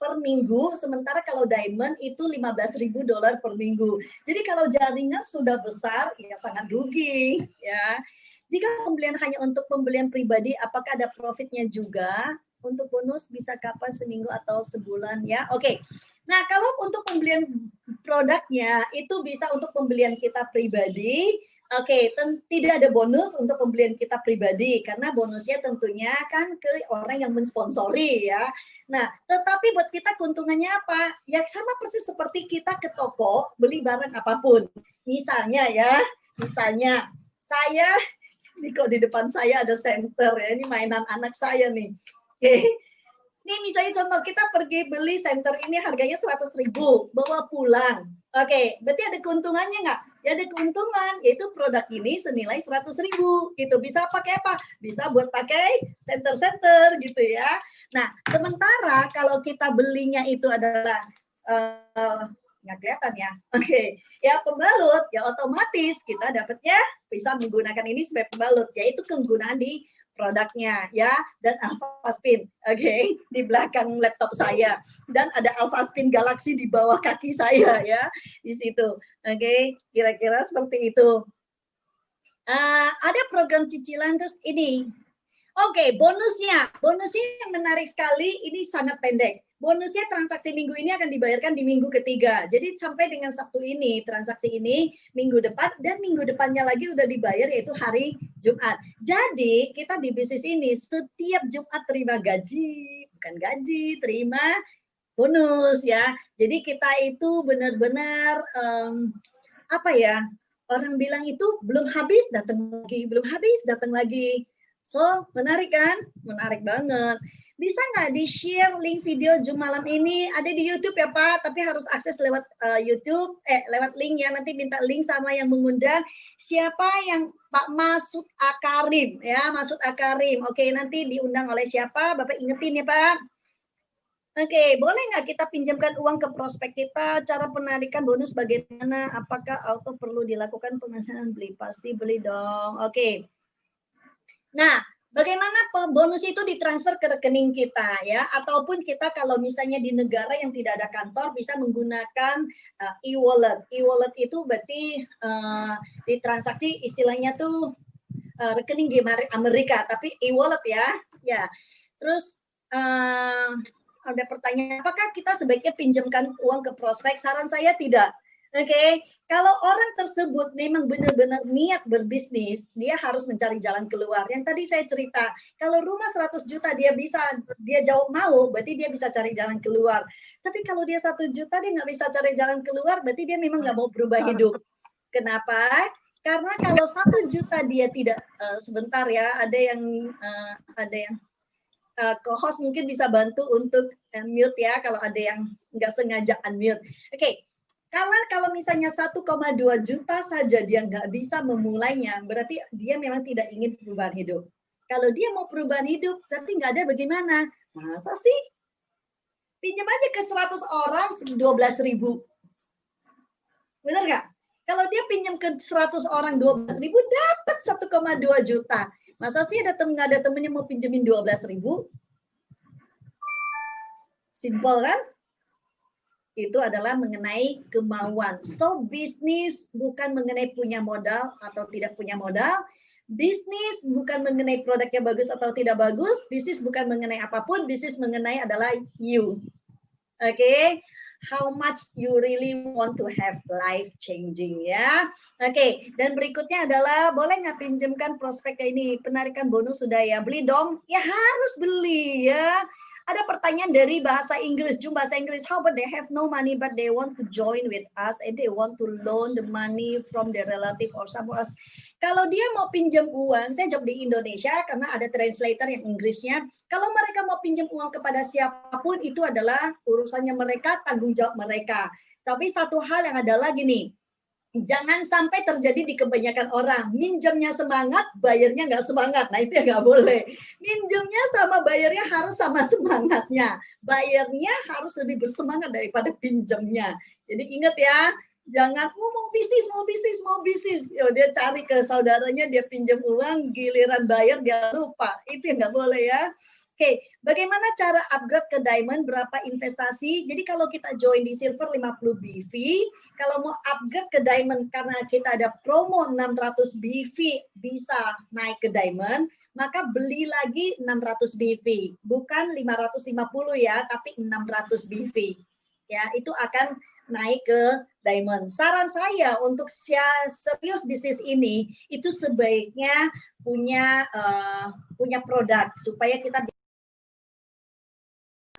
per minggu, sementara kalau diamond itu $15.000 per minggu. Jadi kalau jaringan sudah besar, ya sangat rugi. Ya. Jika pembelian hanya untuk pembelian pribadi, apakah ada profitnya juga? Untuk bonus bisa kapan, seminggu atau sebulan ya? Oke. Nah, kalau untuk pembelian produknya itu bisa untuk pembelian kita pribadi. Oke, tidak ada bonus untuk pembelian kita pribadi karena bonusnya tentunya kan ke orang yang mensponsori ya. Nah, tetapi buat kita keuntungannya apa? Ya sama persis seperti kita ke toko beli barang apapun. Misalnya saya ini kok di depan saya ada senter ya, ini mainan anak saya nih. Oke. Ini misalnya contoh kita pergi beli senter ini harganya 100.000, bawa pulang. Oke, berarti ada keuntungannya nggak? Ya ada keuntungan, yaitu produk ini senilai 100.000. Gitu. Bisa pakai apa? Bisa buat pakai senter-senter gitu ya. Nah, sementara kalau kita belinya itu adalah nggak kelihatan ya. Oke, ya pembalut, ya otomatis kita dapatnya bisa menggunakan ini sebagai pembalut, yaitu kegunaan di produknya ya, dan Alphaspin, oke, di belakang laptop saya, dan ada Alphaspin Galaxy di bawah kaki saya ya, di situ, oke, kira-kira seperti itu. Ada program cicilan terus ini. Oke, bonusnya yang menarik sekali, ini sangat pendek. Bonusnya transaksi minggu ini akan dibayarkan di minggu ketiga. Jadi sampai dengan Sabtu ini, transaksi ini minggu depan, dan minggu depannya lagi udah dibayar yaitu hari Jumat. Jadi kita di bisnis ini setiap Jumat terima gaji, bukan gaji, terima bonus ya. Jadi kita itu benar-benar apa ya, orang bilang itu belum habis datang lagi, belum habis datang lagi. So, menarik kan? Menarik banget. Bisa nggak di-share link video Zoom malam ini? Ada di YouTube ya Pak, tapi harus akses lewat YouTube, lewat link ya. Nanti minta link sama yang mengundang. Siapa yang Pak Masud Akarim ya, Masud Akarim. Oke, nanti diundang oleh siapa? Bapak ingetin ya Pak. Oke, boleh nggak kita pinjamkan uang ke prospek kita? Cara penarikan bonus bagaimana? Apakah auto perlu dilakukan penghasilan beli? Pasti beli dong. Oke. Nah, bagaimana bonus itu ditransfer ke rekening kita ya, ataupun kita kalau misalnya di negara yang tidak ada kantor bisa menggunakan e-wallet. E-wallet itu berarti ditransaksi istilahnya tuh rekening di Amerika, tapi e-wallet ya. Ya. Terus ada pertanyaan, apakah kita sebaiknya pinjamkan uang ke prospek? Saran saya tidak. Oke, kalau orang tersebut memang benar-benar niat berbisnis, dia harus mencari jalan keluar. Yang tadi saya cerita, kalau rumah 100 juta dia jawab mau, berarti dia bisa cari jalan keluar. Tapi kalau dia 1 juta dia nggak bisa cari jalan keluar, berarti dia memang nggak mau berubah hidup. Kenapa? Karena kalau 1 juta dia tidak, sebentar ya, ada yang co-host mungkin bisa bantu untuk mute ya, kalau ada yang nggak sengaja unmute. Oke. Kalau misalnya 1,2 juta saja dia nggak bisa memulainya, berarti dia memang tidak ingin perubahan hidup. Kalau dia mau perubahan hidup, tapi nggak ada bagaimana? Masa sih? Pinjam aja ke 100 orang 12.000. Benar nggak? Kalau dia pinjam ke 100 orang 12.000, dapat 1,2 juta. Masa sih nggak ada temennya mau pinjemin 12.000? Simpel kan? Itu adalah mengenai kemauan. So, bisnis bukan mengenai punya modal atau tidak punya modal. Bisnis bukan mengenai produknya bagus atau tidak bagus. Bisnis bukan mengenai apapun. Bisnis mengenai adalah you. Oke? How much you really want to have life changing ya. Oke, dan berikutnya adalah boleh nggak pinjamkan prospek ini? Penarikan bonus sudah ya. Beli dong. Ya harus beli ya. Ada pertanyaan dari bahasa Inggris, bahasa Inggris, how about they have no money but they want to join with us and they want to loan the money from their relative or someone else. Kalau dia mau pinjam uang, saya jawab di Indonesia karena ada translator yang Inggrisnya. Kalau mereka mau pinjam uang kepada siapapun itu adalah urusannya mereka, tanggung jawab mereka. Tapi satu hal yang ada lagi nih, jangan sampai terjadi di kebanyakan orang. Minjemnya semangat, bayarnya nggak semangat. Nah, itu ya nggak boleh. Minjemnya sama bayarnya harus sama semangatnya. Bayarnya harus lebih bersemangat daripada pinjemnya. Jadi ingat ya, jangan mau bisnis. Yo, dia cari ke saudaranya, dia pinjam uang, giliran bayar dia lupa. Itu nggak boleh ya. Oke, bagaimana cara upgrade ke diamond, berapa investasi? Jadi kalau kita join di silver 50 BV, kalau mau upgrade ke diamond karena kita ada promo 600 BV bisa naik ke diamond, maka beli lagi 600 BV, bukan 550 ya, tapi 600 BV. Ya, itu akan naik ke diamond. Saran saya untuk serius bisnis ini itu sebaiknya punya produk supaya kita.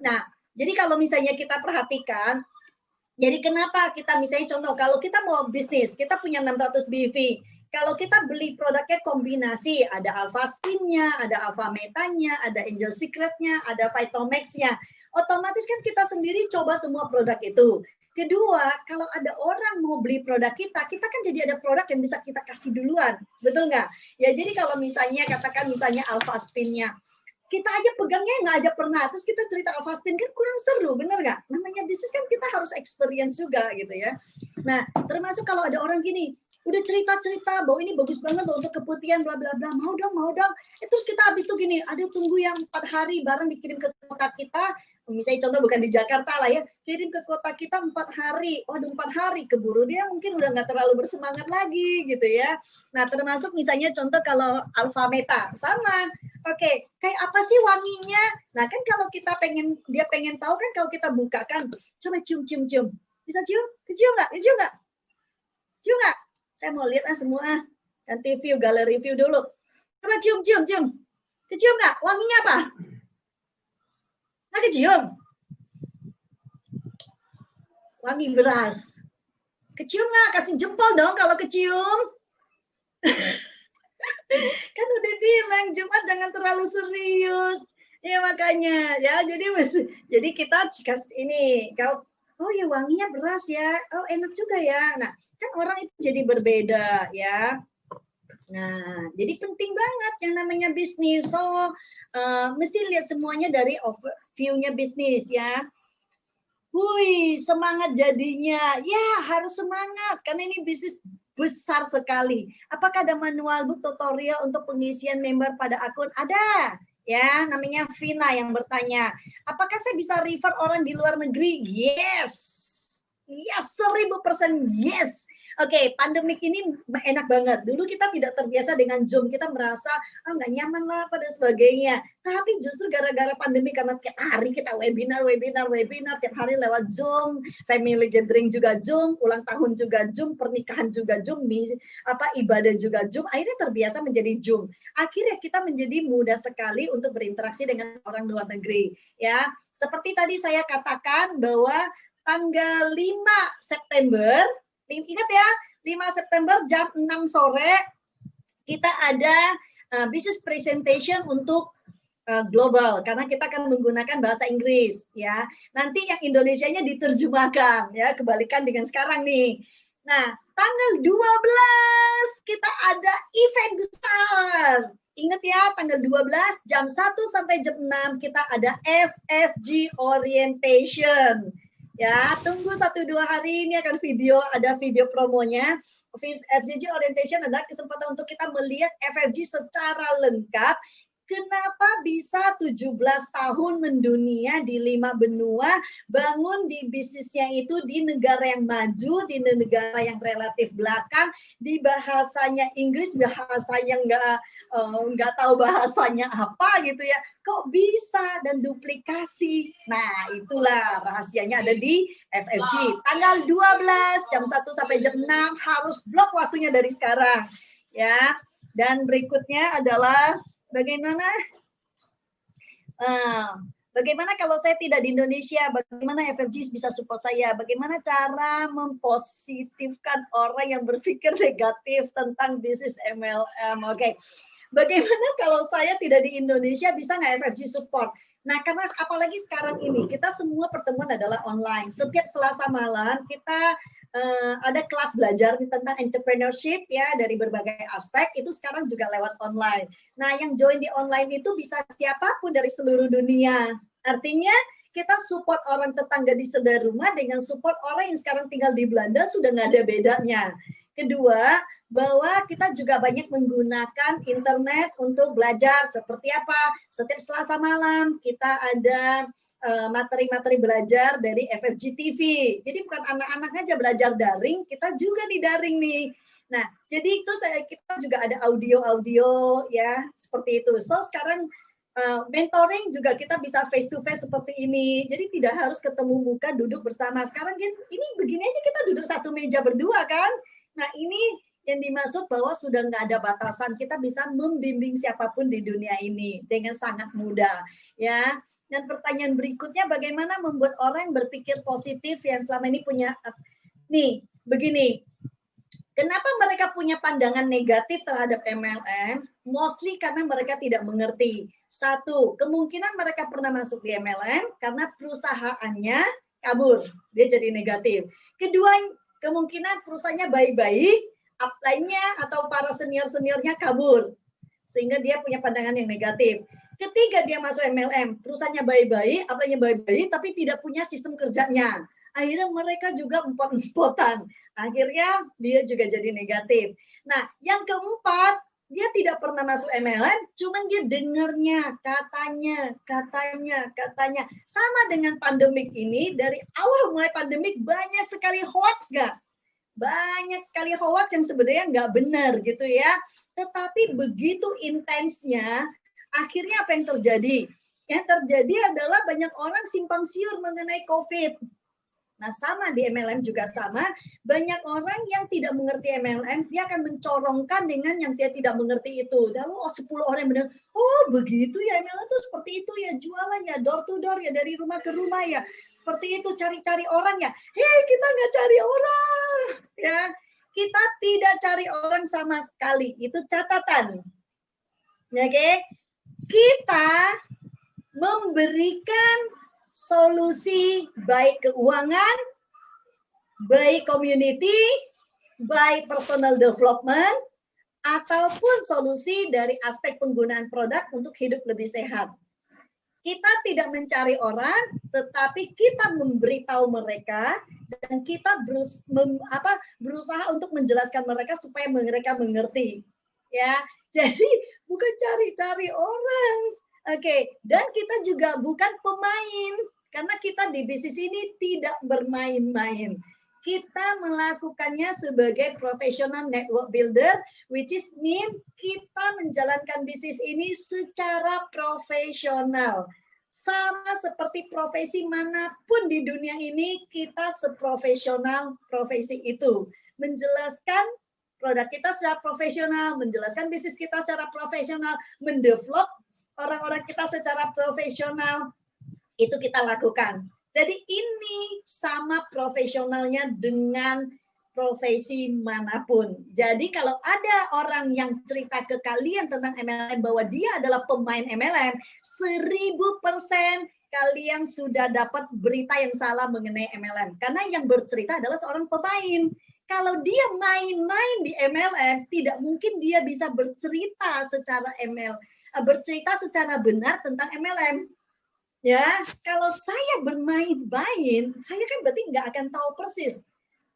Nah, jadi kalau misalnya kita perhatikan, jadi kenapa kita misalnya contoh kalau kita mau bisnis, kita punya 600 BV. Kalau kita beli produknya kombinasi, ada Alpha Skin-nya, ada Alpha Meta-nya, ada Angel Secret-nya, ada Vitomax-nya. Otomatis kan kita sendiri coba semua produk itu. Kedua, kalau ada orang mau beli produk kita kan jadi ada produk yang bisa kita kasih duluan. Betul nggak? Ya, jadi kalau misalnya katakan misalnya Alpha Spin-nya, kita aja pegangnya nggak aja pernah, terus kita cerita Alpha Spin kan kurang seru, bener nggak? Namanya bisnis kan kita harus experience juga gitu ya. Nah, termasuk kalau ada orang gini, udah cerita-cerita bahwa ini bagus banget loh untuk keputihan bla bla bla, mau dong. Terus kita habis tuh gini, ada tunggu yang 4 hari barang dikirim ke kota kita, misalnya contoh bukan di Jakarta lah ya, kirim ke kota kita 4 hari, waduh 4 hari keburu dia mungkin udah nggak terlalu bersemangat lagi gitu ya. Nah termasuk misalnya contoh kalau Alpha Meta sama, oke, kayak apa sih wanginya? Nah kan kalau kita dia pengen tahu kan kalau kita buka kan, coba cium, bisa cium? Cium nggak? Saya mau lihat semua, ganti view, galeri view dulu. Coba cium, kecium nggak? Wanginya apa? Nah, kecium. Wangi beras. Kecium nggak? Kasih jempol dong kalau kecium. Kan udah bilang Jumat jangan terlalu serius. Ya makanya ya jadi kita ini kalau oh ya wanginya beras ya. Oh enak juga ya. Nah, kan orang itu jadi berbeda ya. Nah, jadi penting banget yang namanya bisnis. So, mesti lihat semuanya dari overview-nya bisnis ya. Wih, semangat jadinya. Ya, harus semangat karena ini bisnis besar sekali. Apakah ada manual book tutorial untuk pengisian member pada akun? Ada. Ya, namanya Vina yang bertanya. Apakah saya bisa refer orang di luar negeri? Yes. Yes, 1000% yes. Oke, pandemik ini enak banget. Dulu kita tidak terbiasa dengan Zoom. Kita merasa nggak nyaman lah pada sebagainya. Tapi justru gara-gara pandemi karena tiap hari kita webinar, tiap hari lewat Zoom, family gathering juga Zoom, ulang tahun juga Zoom, pernikahan juga Zoom, ibadah juga Zoom. Akhirnya terbiasa menjadi Zoom. Akhirnya kita menjadi mudah sekali untuk berinteraksi dengan orang luar negeri. Ya, seperti tadi saya katakan bahwa tanggal 5 September, ingat ya, 5 September jam 6 sore kita ada business presentation untuk global karena kita akan menggunakan bahasa Inggris ya. Nanti yang Indonesianya diterjemahkan ya, kebalikan dengan sekarang nih. Nah, tanggal 12 kita ada event besar. Ingat ya, tanggal 12 jam 1 sampai jam 6 kita ada FFG Orientation. Ya, tunggu 1-2 hari ini akan ada video promonya. FFG Orientation adalah kesempatan untuk kita melihat FFG secara lengkap. Kenapa bisa 17 tahun mendunia di 5 benua, bangun di bisnisnya itu di negara yang maju, di negara yang relatif belakang, di bahasanya Inggris, bahasanya nggak tahu bahasanya apa gitu ya. Kok bisa dan duplikasi? Nah, itulah rahasianya ada di FFG. Tanggal 12 jam 1 sampai jam 6 harus blok waktunya dari sekarang. Ya. Dan berikutnya adalah bagaimana kalau saya tidak di Indonesia, bagaimana FFG bisa support saya? Bagaimana cara mempositifkan orang yang berpikir negatif tentang bisnis MLM? Oke. Bagaimana kalau saya tidak di Indonesia, bisa nggak FFG support? Nah, karena apalagi sekarang ini, kita semua pertemuan adalah online. Setiap Selasa malam, kita ada kelas belajar tentang entrepreneurship ya, dari berbagai aspek, itu sekarang juga lewat online. Nah, yang join di online itu bisa siapapun dari seluruh dunia. Artinya, kita support orang tetangga di sebelah rumah dengan support orang yang sekarang tinggal di Belanda sudah nggak ada bedanya. Kedua, bahwa kita juga banyak menggunakan internet untuk belajar. Seperti apa? Setiap Selasa malam kita ada materi-materi belajar dari FFG TV. Jadi bukan anak-anak aja belajar daring, kita juga di daring nih. Nah, jadi itu kita juga ada audio-audio ya, seperti itu. So sekarang mentoring juga kita bisa face to face seperti ini. Jadi tidak harus ketemu muka duduk bersama. Sekarang ini begini aja kita duduk satu meja berdua kan. Nah, ini yang dimaksud bahwa sudah nggak ada batasan, kita bisa membimbing siapapun di dunia ini dengan sangat mudah, ya. Dan pertanyaan berikutnya, bagaimana membuat orang berpikir positif yang selama ini punya, nih, begini, kenapa mereka punya pandangan negatif terhadap MLM? Mostly karena mereka tidak mengerti. Satu, kemungkinan mereka pernah masuk di MLM karena perusahaannya kabur, dia jadi negatif. Kedua, kemungkinan perusahaannya baik-baik, upline-nya atau para senior-seniornya kabur, sehingga dia punya pandangan yang negatif. Ketiga, dia masuk MLM, perusahaannya baik-baik, upline-nya baik-baik, tapi tidak punya sistem kerjanya. Akhirnya mereka juga empot-empotan. Akhirnya dia juga jadi negatif. Nah, yang keempat, dia tidak pernah masuk MLM, cuman dia dengarnya, katanya. Sama dengan pandemik ini, dari awal mulai pandemik banyak sekali hoax nggak? Banyak sekali hoax yang sebenarnya nggak benar gitu ya. Tetapi begitu intensnya, akhirnya apa yang terjadi? Yang terjadi adalah banyak orang simpang siur mengenai COVID. Nah, sama di MLM juga sama. Banyak orang yang tidak mengerti MLM, dia akan mencorongkan dengan yang dia tidak mengerti itu. Lalu 10 orang yang benar, oh begitu ya MLM itu seperti itu ya, jualan ya, door to door ya, dari rumah ke rumah ya. Seperti itu, cari-cari orang ya. Hei, kita nggak cari orang. Ya, kita tidak cari orang sama sekali. Itu catatan. Oke? Kita memberikan solusi baik keuangan, baik community, baik personal development, ataupun solusi dari aspek penggunaan produk untuk hidup lebih sehat. Kita tidak mencari orang, tetapi kita memberitahu mereka dan kita berusaha untuk menjelaskan mereka supaya mereka mengerti. Ya, jadi bukan cari-cari orang. Oke, dan kita juga bukan pemain, karena kita di bisnis ini tidak bermain-main. Kita melakukannya sebagai professional network builder, which is mean kita menjalankan bisnis ini secara profesional. Sama seperti profesi manapun di dunia ini, kita seprofesional profesi itu. Menjelaskan produk kita secara profesional, menjelaskan bisnis kita secara profesional, mendevelop orang-orang kita secara profesional, itu kita lakukan. Jadi ini sama profesionalnya dengan profesi manapun. Jadi kalau ada orang yang cerita ke kalian tentang MLM bahwa dia adalah pemain MLM, 1000% kalian sudah dapat berita yang salah mengenai MLM. Karena yang bercerita adalah seorang pemain. Kalau dia main-main di MLM, tidak mungkin dia bisa bercerita secara benar tentang MLM. Ya, kalau saya bermain-main, saya kan berarti nggak akan tahu persis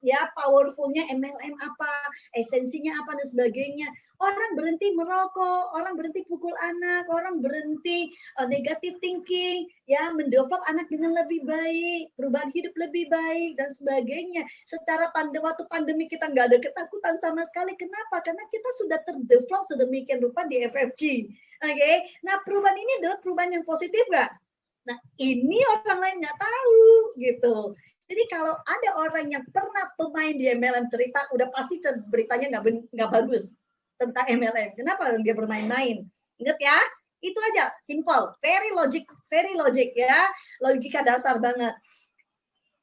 ya powerfulnya MLM apa, esensinya apa dan sebagainya. Orang berhenti merokok, orang berhenti pukul anak, orang berhenti negative thinking, ya mendevelop anak dengan lebih baik, perubahan hidup lebih baik dan sebagainya. Secara waktu pandemi kita nggak ada ketakutan sama sekali. Kenapa? Karena kita sudah terdevelop sedemikian rupa di FFG. Oke, nah perubahan ini adalah perubahan yang positif nggak? Nah ini orang lain nggak tahu gitu. Jadi kalau ada orang yang pernah pemain di MLM cerita, udah pasti beritanya nggak bagus tentang MLM. Kenapa dia bermain-main? Ingat ya, itu aja, simple, very logic ya, logika dasar banget.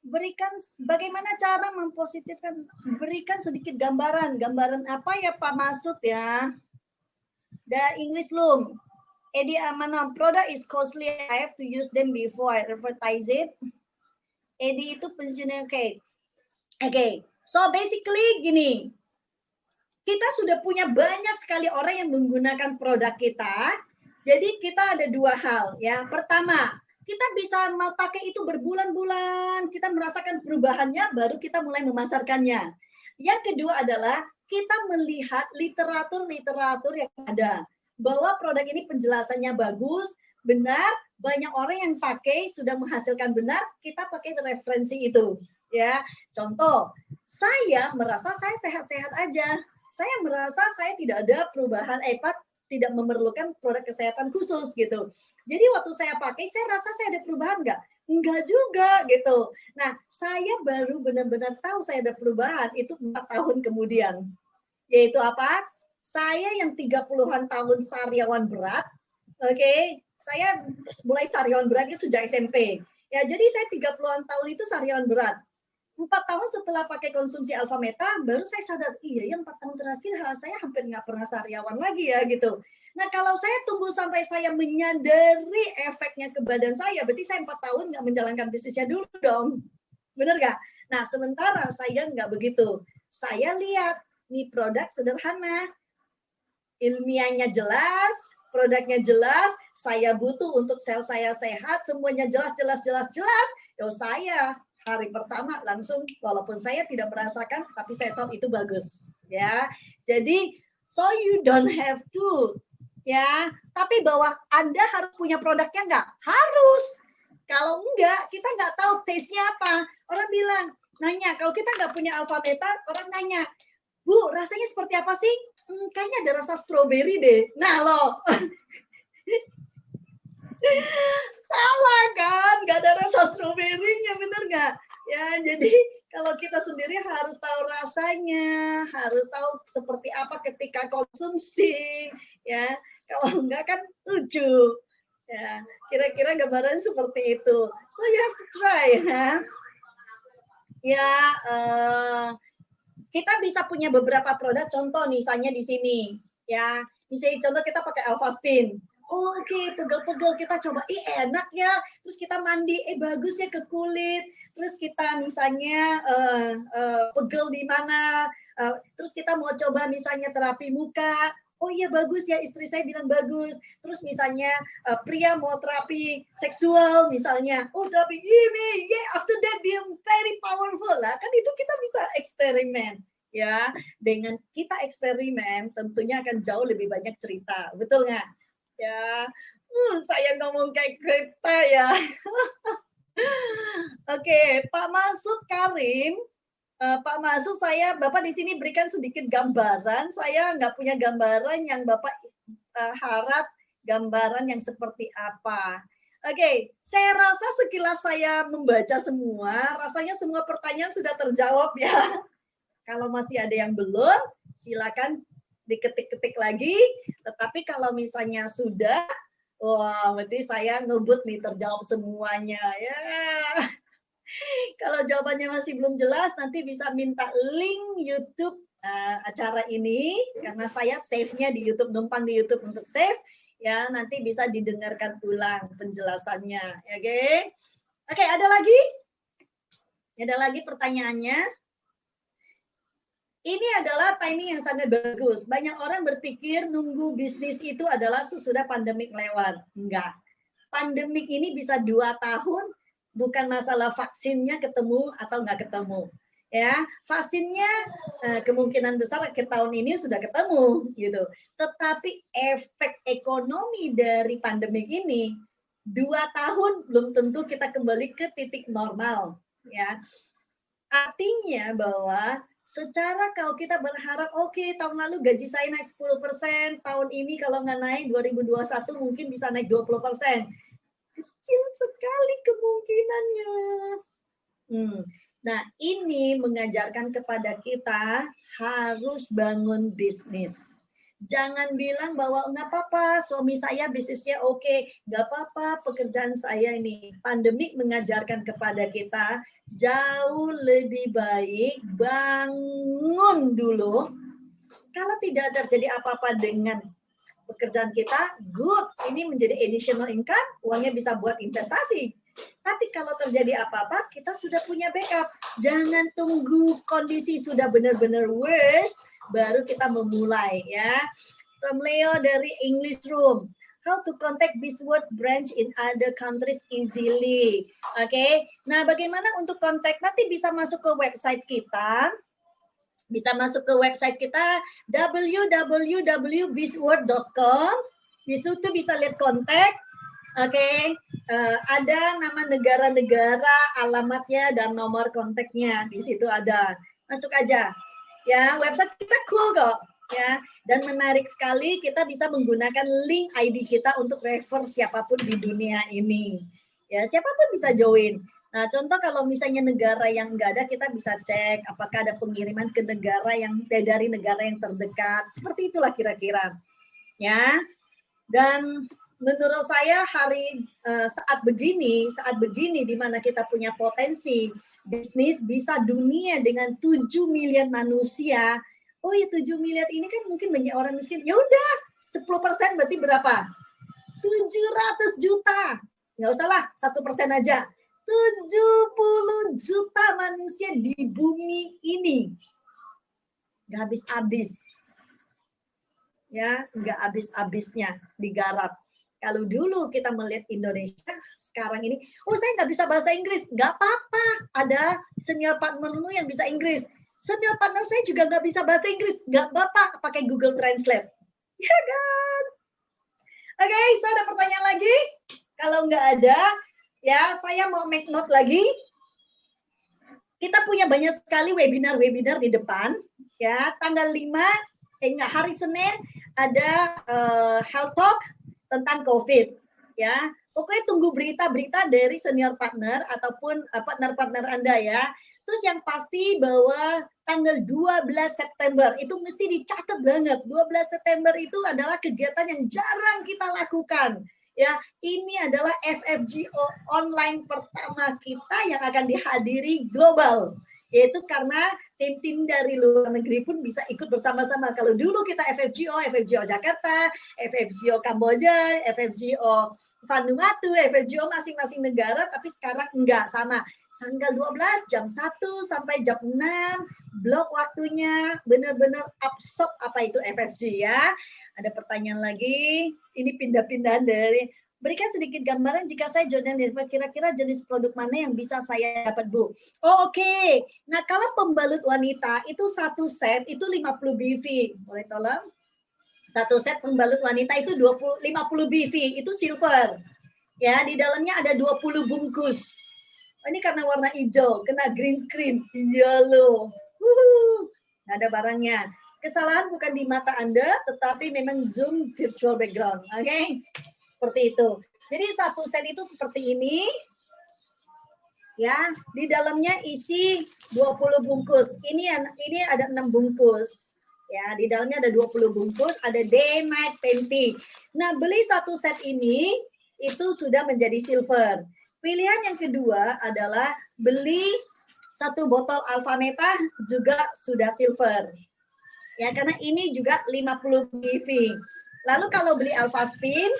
Berikan bagaimana cara mempositifkan, berikan sedikit gambaran apa ya Pak maksud ya? The English Loom. Edi Amanam, product is costly, I have to use them before I advertise it. Edi itu pensiunnya oke. So basically gini, kita sudah punya banyak sekali orang yang menggunakan produk kita. Jadi kita ada dua hal ya. Pertama, kita bisa pakai itu berbulan-bulan, kita merasakan perubahannya, baru kita mulai memasarkannya. Yang kedua adalah kita melihat literatur yang ada bahwa produk ini penjelasannya bagus, benar, banyak orang yang pakai sudah menghasilkan benar, kita pakai referensi itu. Ya, contoh, saya merasa saya sehat-sehat aja. Saya merasa saya tidak ada perubahan, tidak memerlukan produk kesehatan khusus gitu. Jadi waktu saya pakai, saya rasa saya ada perubahan nggak? Enggak juga gitu. Nah, saya baru benar-benar tahu saya ada perubahan itu 4 tahun kemudian. Yaitu apa? Saya yang 30-an tahun sariawan berat, oke, saya mulai sariawan berat itu sejak SMP. Ya, jadi saya 30-an tahun itu sariawan berat. 4 tahun setelah pakai konsumsi Alpha Meta, baru saya sadar, iya ya 4 tahun terakhir saya hampir nggak pernah sariawan lagi ya gitu. Nah kalau saya tunggu sampai saya menyadari efeknya ke badan saya, berarti saya 4 tahun nggak menjalankan bisnisnya dulu dong. Bener nggak? Nah sementara saya nggak begitu. Saya lihat, nih produk sederhana, ilmiahnya jelas, produknya jelas, saya butuh untuk sel saya sehat, semuanya jelas. Yo saya hari pertama langsung, walaupun saya tidak merasakan, tapi saya tahu itu bagus, ya. Jadi, so you don't have to, ya. Tapi bahwa Anda harus punya produknya nggak? Harus. Kalau enggak, kita nggak tahu taste-nya apa. Orang bilang, nanya, kalau kita nggak punya Alpha Meta, orang nanya, Bu, rasanya seperti apa sih? Kayaknya ada rasa stroberi deh. Nah loh, salah kan? Nggak ada rasa stroberinya, bener nggak? Ya, jadi kalau kita sendiri harus tahu rasanya, harus tahu seperti apa ketika konsumsi, ya. Kalau enggak kan lucu. Ya, kira-kira gambaran seperti itu. So you have to try, ya. Ya, kita bisa punya beberapa produk. Contoh misalnya di sini, ya. Misalnya contoh kita pakai Alpha Spin. Oh, oke, pegel-pegel kita coba, enak ya. Terus kita mandi, bagus ya ke kulit. Terus kita misalnya pegel di mana. Terus kita mau coba misalnya terapi muka. Oh iya bagus ya, istri saya bilang bagus. Terus misalnya pria mau terapi seksual misalnya. Oh terapi ini, yeah, after that dia very powerful lah. Kan itu kita bisa eksperimen. Ya, dengan kita eksperimen tentunya akan jauh lebih banyak cerita. Betul nggak? Ya, saya ngomong kayak kita ya. Oke, Pak Masud Karim, Pak Masud, Bapak di sini berikan sedikit gambaran. Saya nggak punya gambaran yang Bapak harap gambaran yang seperti apa. Oke, saya rasa sekilas saya membaca semua, rasanya semua pertanyaan sudah terjawab ya. Kalau masih ada yang belum, silakan diketik-ketik lagi. Tetapi kalau misalnya sudah, wah, berarti saya ngebut nih terjawab semuanya ya. Kalau jawabannya masih belum jelas, nanti bisa minta link YouTube acara ini karena saya save-nya di YouTube, numpang di YouTube untuk save. Ya, nanti bisa didengarkan ulang penjelasannya. Oke, oke, ada lagi? Ada lagi pertanyaannya? Ini adalah timing yang sangat bagus. Banyak orang berpikir nunggu bisnis itu adalah sesudah pandemik lewat. Enggak. Pandemik ini bisa 2 tahun, bukan masalah vaksinnya ketemu atau enggak ketemu. Ya, vaksinnya kemungkinan besar akhir tahun ini sudah ketemu gitu. Tetapi efek ekonomi dari pandemik ini 2 tahun belum tentu kita kembali ke titik normal, ya. Artinya bahwa secara kalau kita berharap, oke, tahun lalu gaji saya naik 10%, tahun ini kalau nggak naik 2021 mungkin bisa naik 20%. Kecil sekali kemungkinannya. Nah, ini mengajarkan kepada kita harus bangun bisnis. Jangan bilang bahwa nggak apa-apa, suami saya bisnisnya oke, nggak apa-apa pekerjaan saya ini. Pandemik mengajarkan kepada kita jauh lebih baik bangun dulu. Kalau tidak terjadi apa-apa dengan pekerjaan kita, good, ini menjadi additional income, uangnya bisa buat investasi. Tapi kalau terjadi apa-apa, kita sudah punya backup. Jangan tunggu kondisi sudah benar-benar worst, baru kita memulai ya. From Leo dari English Room. How to contact Bisword branch in other countries easily. Oke. Nah, bagaimana untuk kontak? Nanti bisa masuk ke website kita. Bisa masuk ke website kita www.bizworld.com. Di situ bisa lihat kontak. Oke, ada nama negara-negara, alamatnya dan nomor kontaknya di situ ada. Masuk aja. Ya, website kita cool kok. Ya, dan menarik sekali kita bisa menggunakan link ID kita untuk refer siapapun di dunia ini. Ya, siapapun bisa join. Nah, contoh kalau misalnya negara yang enggak ada, kita bisa cek apakah ada pengiriman ke negara yang dari negara yang terdekat. Seperti itulah kira-kira. Ya. Dan menurut saya saat begini di mana kita punya potensi bisnis bisa dunia dengan 7 miliar manusia. Oh ya 7 miliar ini kan mungkin banyak orang miskin. Ya udah, 10% berarti berapa? 700 juta. Nggak usah lah, 1% aja. 70 juta manusia di bumi ini. Nggak habis-habis. Ya, nggak habis-habisnya digarap. Kalau dulu kita melihat Indonesia, sekarang ini, oh saya nggak bisa bahasa Inggris. Nggak apa-apa, ada senior partnermu yang bisa Inggris. Senior partner saya juga nggak bisa bahasa Inggris. Nggak apa-apa, pakai Google Translate. Ya kan? Oke, so ada pertanyaan lagi? Kalau nggak ada, ya saya mau make note lagi. Kita punya banyak sekali webinar-webinar di depan. Ya, tanggal 5, hari Senin ada health talk tentang COVID. Ya, pokoknya tunggu berita-berita dari senior partner ataupun partner-partner Anda ya. Terus yang pasti bahwa tanggal 12 September itu mesti dicatat banget. 12 September itu adalah kegiatan yang jarang kita lakukan. Ya, ini adalah FFGO online pertama kita yang akan dihadiri global. Yaitu karena tim-tim dari luar negeri pun bisa ikut bersama-sama. Kalau dulu kita FFGO Jakarta, FFGO Kamboja, FFGO Vanuatu, FFGO masing-masing negara, tapi sekarang enggak sama. Tanggal 12 jam 1 sampai jam 6, blok waktunya, benar-benar absorb apa itu FFG ya. Ada pertanyaan lagi, ini pindah-pindahan dari, berikan sedikit gambaran jika saya join deliver, kira-kira jenis produk mana yang bisa saya dapat Bu? Oh oke. Nah kalau pembalut wanita itu satu set itu 50 BV, boleh tolong? Satu set pembalut wanita itu 50 BV, itu silver. Ya, di dalamnya ada 20 bungkus. Oh, ini karena warna hijau, kena green screen. Iya loh. Nggak ada barangnya. Kesalahan bukan di mata Anda, tetapi memang Zoom virtual background. Oke? Seperti itu. Jadi satu set itu seperti ini. Ya, di dalamnya isi 20 bungkus. Ini ada 6 bungkus. Ya, di dalamnya ada 20 bungkus, ada day night panty. Nah, beli satu set ini itu sudah menjadi silver. Pilihan yang kedua adalah beli satu botol Alpha Meta juga sudah silver. Ya, karena ini juga 50 BV. Lalu kalau beli Alpha Spin,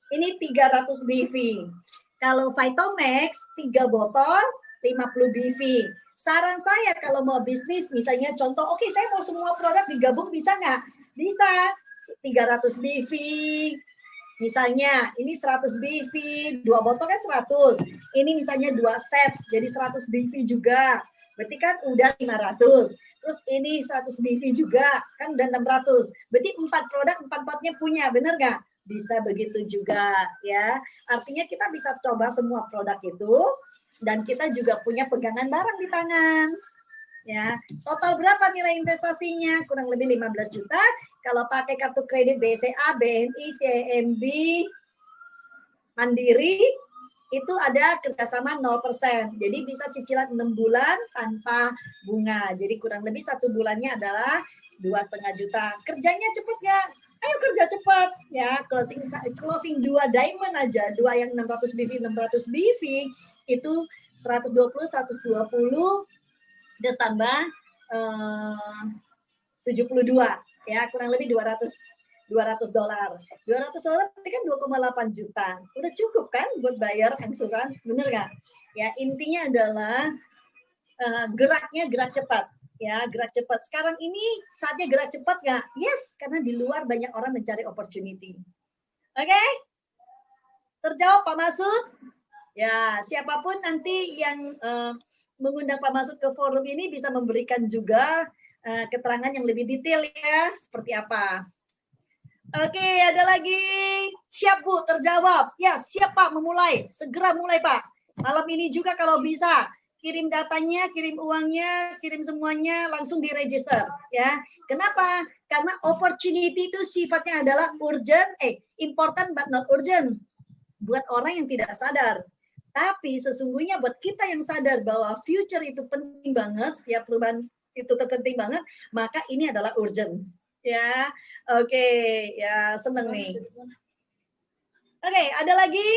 ini 300 BV. Kalau Vitomax, 3 botol, 50 BV. Saran saya kalau mau bisnis, misalnya contoh, oke, saya mau semua produk digabung, bisa nggak? Bisa. 300 BV. Misalnya, ini 100 BV, 2 botol kan 100. Ini misalnya 2 set, jadi 100 BV juga. Berarti kan udah 500. Terus ini 100 BV juga, kan udah 600. Berarti 4 produk, 4 potnya punya, bener nggak? Bisa begitu juga, ya. Artinya kita bisa coba semua produk itu, dan kita juga punya pegangan barang di tangan. Ya, total berapa nilai investasinya? Kurang lebih 15 juta. Kalau pakai kartu kredit BCA, BNI, CIMB, Mandiri, itu ada kerjasama 0%. Jadi bisa cicilan 6 bulan tanpa bunga. Jadi kurang lebih 1 bulannya adalah 2,5 juta. Kerjanya cepet nggak? Ayo kerja cepat. Ya, closing 2 diamond aja. 2 yang 600 BV, 600 BV, itu 120, 120, terus tambah 72. Ya, kurang lebih 200 dolar. 200 dolar berarti kan 2,8 juta. Udah cukup kan buat bayar angsuran, bener nggak? Ya, intinya adalah geraknya gerak cepat. Ya, gerak cepat. Sekarang ini saatnya gerak cepat nggak? Yes, karena di luar banyak orang mencari opportunity. Oke? Terjawab Pak Masud? Ya, siapapun nanti yang mengundang Pak Masud ke forum ini bisa memberikan juga keterangan yang lebih detail ya, seperti apa. Oke, ada lagi. Siap Bu, terjawab. Ya, siap Pak, memulai. Segera mulai Pak. Malam ini juga kalau bisa, kirim datanya, kirim uangnya, kirim semuanya, langsung diregister. Ya, kenapa? Karena opportunity itu sifatnya adalah urgent, important but not urgent. Buat orang yang tidak sadar. Tapi sesungguhnya buat kita yang sadar bahwa future itu penting banget, ya perubahan itu penting banget, maka ini adalah urgent. Ya, oke, ya seneng nih. Oke, ada lagi?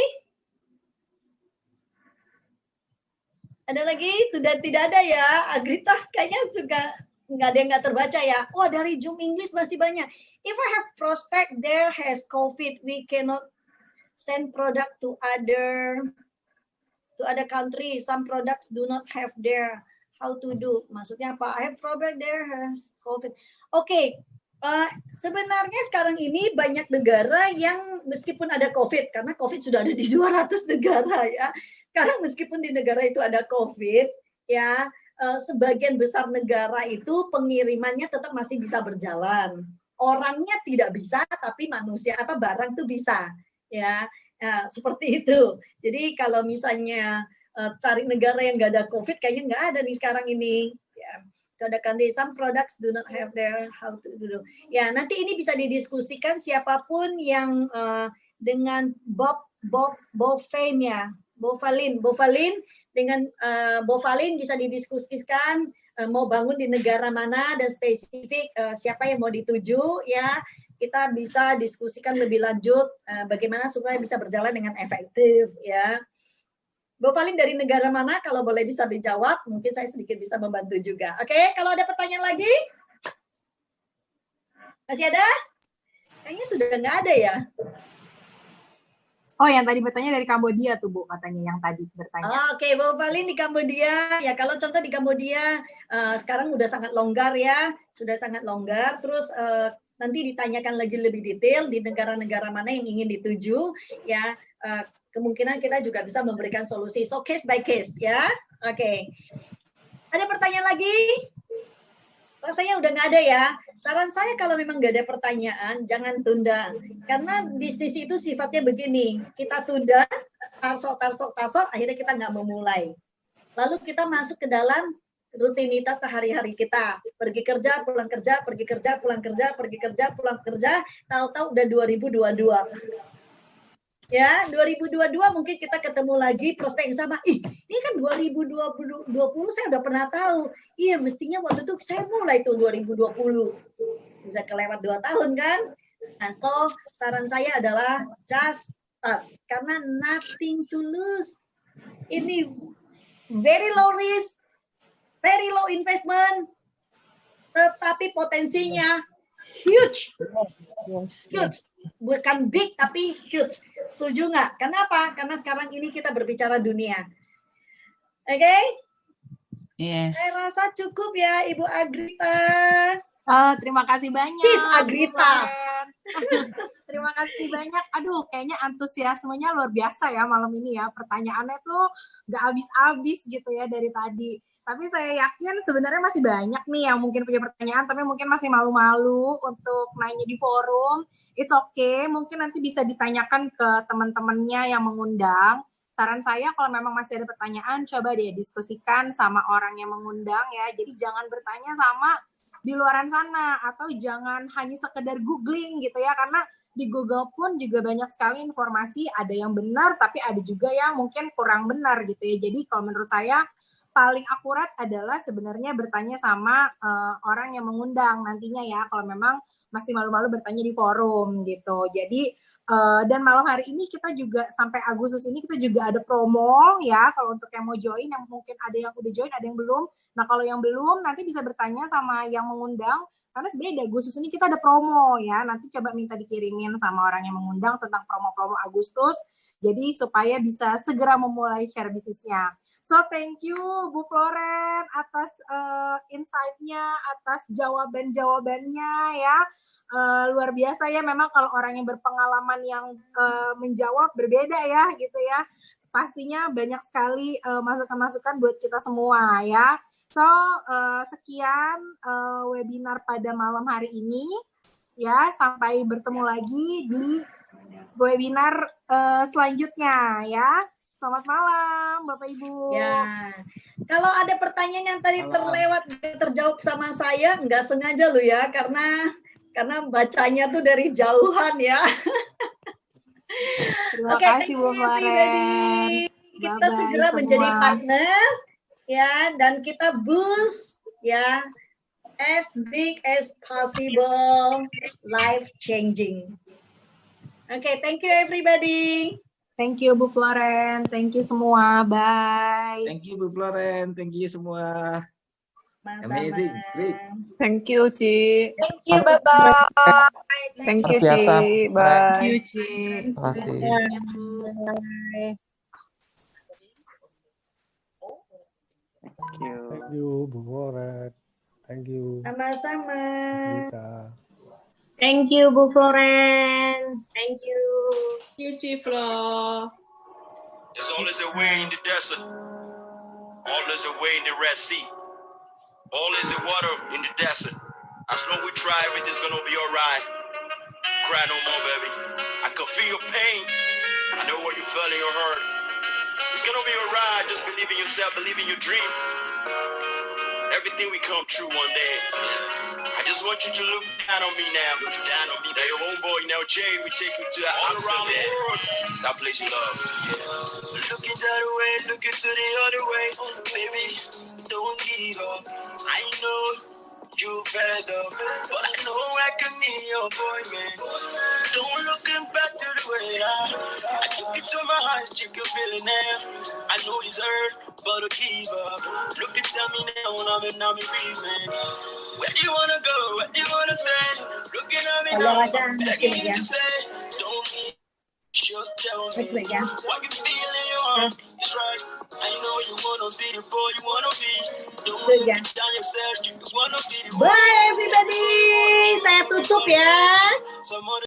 Ada lagi? Sudah tidak ada ya, Agrita kayaknya juga nggak ada yang nggak terbaca ya. Wah, dari Zoom English masih banyak. If I have prospect there has COVID, we cannot send product to other country. Some products do not have there. How to do? Maksudnya apa? I have product there has COVID. Oke, sebenarnya sekarang ini banyak negara yang meskipun ada COVID, karena COVID sudah ada di 200 negara ya. Karena meskipun di negara itu ada COVID, ya sebagian besar negara itu pengirimannya tetap masih bisa berjalan. Orangnya tidak bisa, tapi manusia barang tuh bisa, ya. Nah, seperti itu. Jadi kalau misalnya cari negara yang nggak ada COVID, kayaknya nggak ada nih sekarang ini. Ya. Ada country, some products do not have their how to do. Ya, nanti ini bisa didiskusikan siapapun yang dengan Bovalin ya, Bovalin dengan Bovalin bisa didiskusikan mau bangun di negara mana dan spesifik siapa yang mau dituju ya. Kita bisa diskusikan lebih lanjut bagaimana supaya bisa berjalan dengan efektif ya. Bovalin dari negara mana? Kalau boleh bisa dijawab, mungkin saya sedikit bisa membantu juga. Oke, kalau ada pertanyaan lagi? Masih ada? Kayaknya sudah nggak ada ya. Oh, yang tadi bertanya dari Kambodia tuh Bu, katanya yang tadi bertanya. Oke, Bovalin di Kambodia. Ya, kalau contoh di Kambodia sekarang udah sangat longgar ya, sudah sangat longgar. Terus nanti ditanyakan lagi lebih detail di negara-negara mana yang ingin dituju ya, kemungkinan kita juga bisa memberikan solusi, so case by case ya. Oke. Ada pertanyaan lagi? Rasanya udah nggak ada ya. Saran saya kalau memang nggak ada pertanyaan, jangan tunda, karena bisnis itu sifatnya begini, kita tunda, tarsok, akhirnya kita nggak memulai. Lalu kita masuk ke dalam rutinitas sehari-hari kita, pergi kerja, pulang kerja, pergi kerja, pulang kerja, pergi kerja, pulang kerja, tahu-tahu udah 2022. Ya, 2022 mungkin kita ketemu lagi prospek yang sama. Ini kan 2020 saya udah pernah tahu. Iya, mestinya waktu itu saya mulai tuh 2020. Udah kelewat 2 tahun kan? Nah, so saran saya adalah just start, karena nothing to lose. Ini very low risk, very low investment, tetapi potensinya huge. Huge. Bukan big tapi huge. Setuju nggak? Kenapa? Karena sekarang ini kita berbicara dunia. Oke? Yes. Saya rasa cukup ya Ibu Agrita. Terima kasih banyak. Sis Agrita. Terima kasih banyak. Aduh, kayaknya antusiasmenya luar biasa ya malam ini ya. Pertanyaannya tuh nggak habis-habis gitu ya dari tadi. Tapi saya yakin sebenarnya masih banyak nih yang mungkin punya pertanyaan, tapi mungkin masih malu-malu untuk nanya di forum. It's okay, mungkin nanti bisa ditanyakan ke teman-temannya yang mengundang. Saran saya kalau memang masih ada pertanyaan, coba deh diskusikan sama orang yang mengundang ya. Jadi jangan bertanya sama di luaran sana, atau jangan hanya sekedar googling gitu ya, karena di Google pun juga banyak sekali informasi, ada yang benar, tapi ada juga yang mungkin kurang benar gitu ya. Jadi kalau menurut saya, paling akurat adalah sebenarnya bertanya sama orang yang mengundang nantinya ya, kalau memang masih malu-malu bertanya di forum gitu. Jadi dan malam hari ini kita juga sampai Agustus ini kita juga ada promo ya, kalau untuk yang mau join, yang mungkin ada yang udah join, ada yang belum. Nah kalau yang belum nanti bisa bertanya sama yang mengundang, karena sebenarnya di Agustus ini kita ada promo ya, nanti coba minta dikirimin sama orang yang mengundang tentang promo-promo Agustus, jadi supaya bisa segera memulai share bisnisnya. So thank you Bu Floren atas insight-nya, atas jawaban-jawabannya ya. Luar biasa ya, memang kalau orang yang berpengalaman yang menjawab berbeda ya gitu ya. pastinya banyak sekali masukan-masukan buat kita semua ya. So, sekian webinar pada malam hari ini ya. Sampai bertemu lagi di webinar selanjutnya ya. Selamat malam Bapak Ibu. Ya, kalau ada pertanyaan yang tadi terlewat terjawab sama saya, nggak sengaja loh ya, karena bacanya tuh dari jauhan ya. Terima Oke, kasih Bu Florence. Kita Bye-bye segera semua. menjadi partner ya, dan kita boost ya, as big as possible, life changing. Oke, thank you everybody. Thank you Bu Florence. Thank you semua. Bye. Thank you Bu Florence, thank you semua. Sama-sama. Amazing, great. Thank you, Ci. Thank you, bye-bye. Thank you, Luar biasa. Ci. Thank Bye. you, Ci. Terima kasih. Thank you. Thank you, Bu Florence. Thank you, Sama-sama. Rita. Thank you Bu Florence. Thank you. There's always a way in the desert, always a way in the Red Sea, always a water in the desert. As long as we try, everything's gonna be alright. Cry no more, baby. I can feel your pain. I know what you feel in your heart. It's gonna be alright. Just believe in yourself, believe in your dream. Everything will come true one day. I just want you to look down on me now. Look down on me. Now your homeboy now, Jay, we take you to all around the world. That place you love. Yeah. Looking the other way, looking to the other way. Baby, don't give up. I know you fed up, but I know I can be your boy, man. Don't looking back to the way I took it to my heart, you can feel it now. I know it's hurt, but I'll give up. Look and tell me now, I'm free, man. Where do you wanna go? Where do you wanna stay? Looking at me now, begging you to stay. Don't need, just tell me what you feel in your heart. It's right. I know you wanna be the boy you wanna be. Don't look down yourself, you just wanna be the boy. Bye everybody. Saya tutup ya. Someone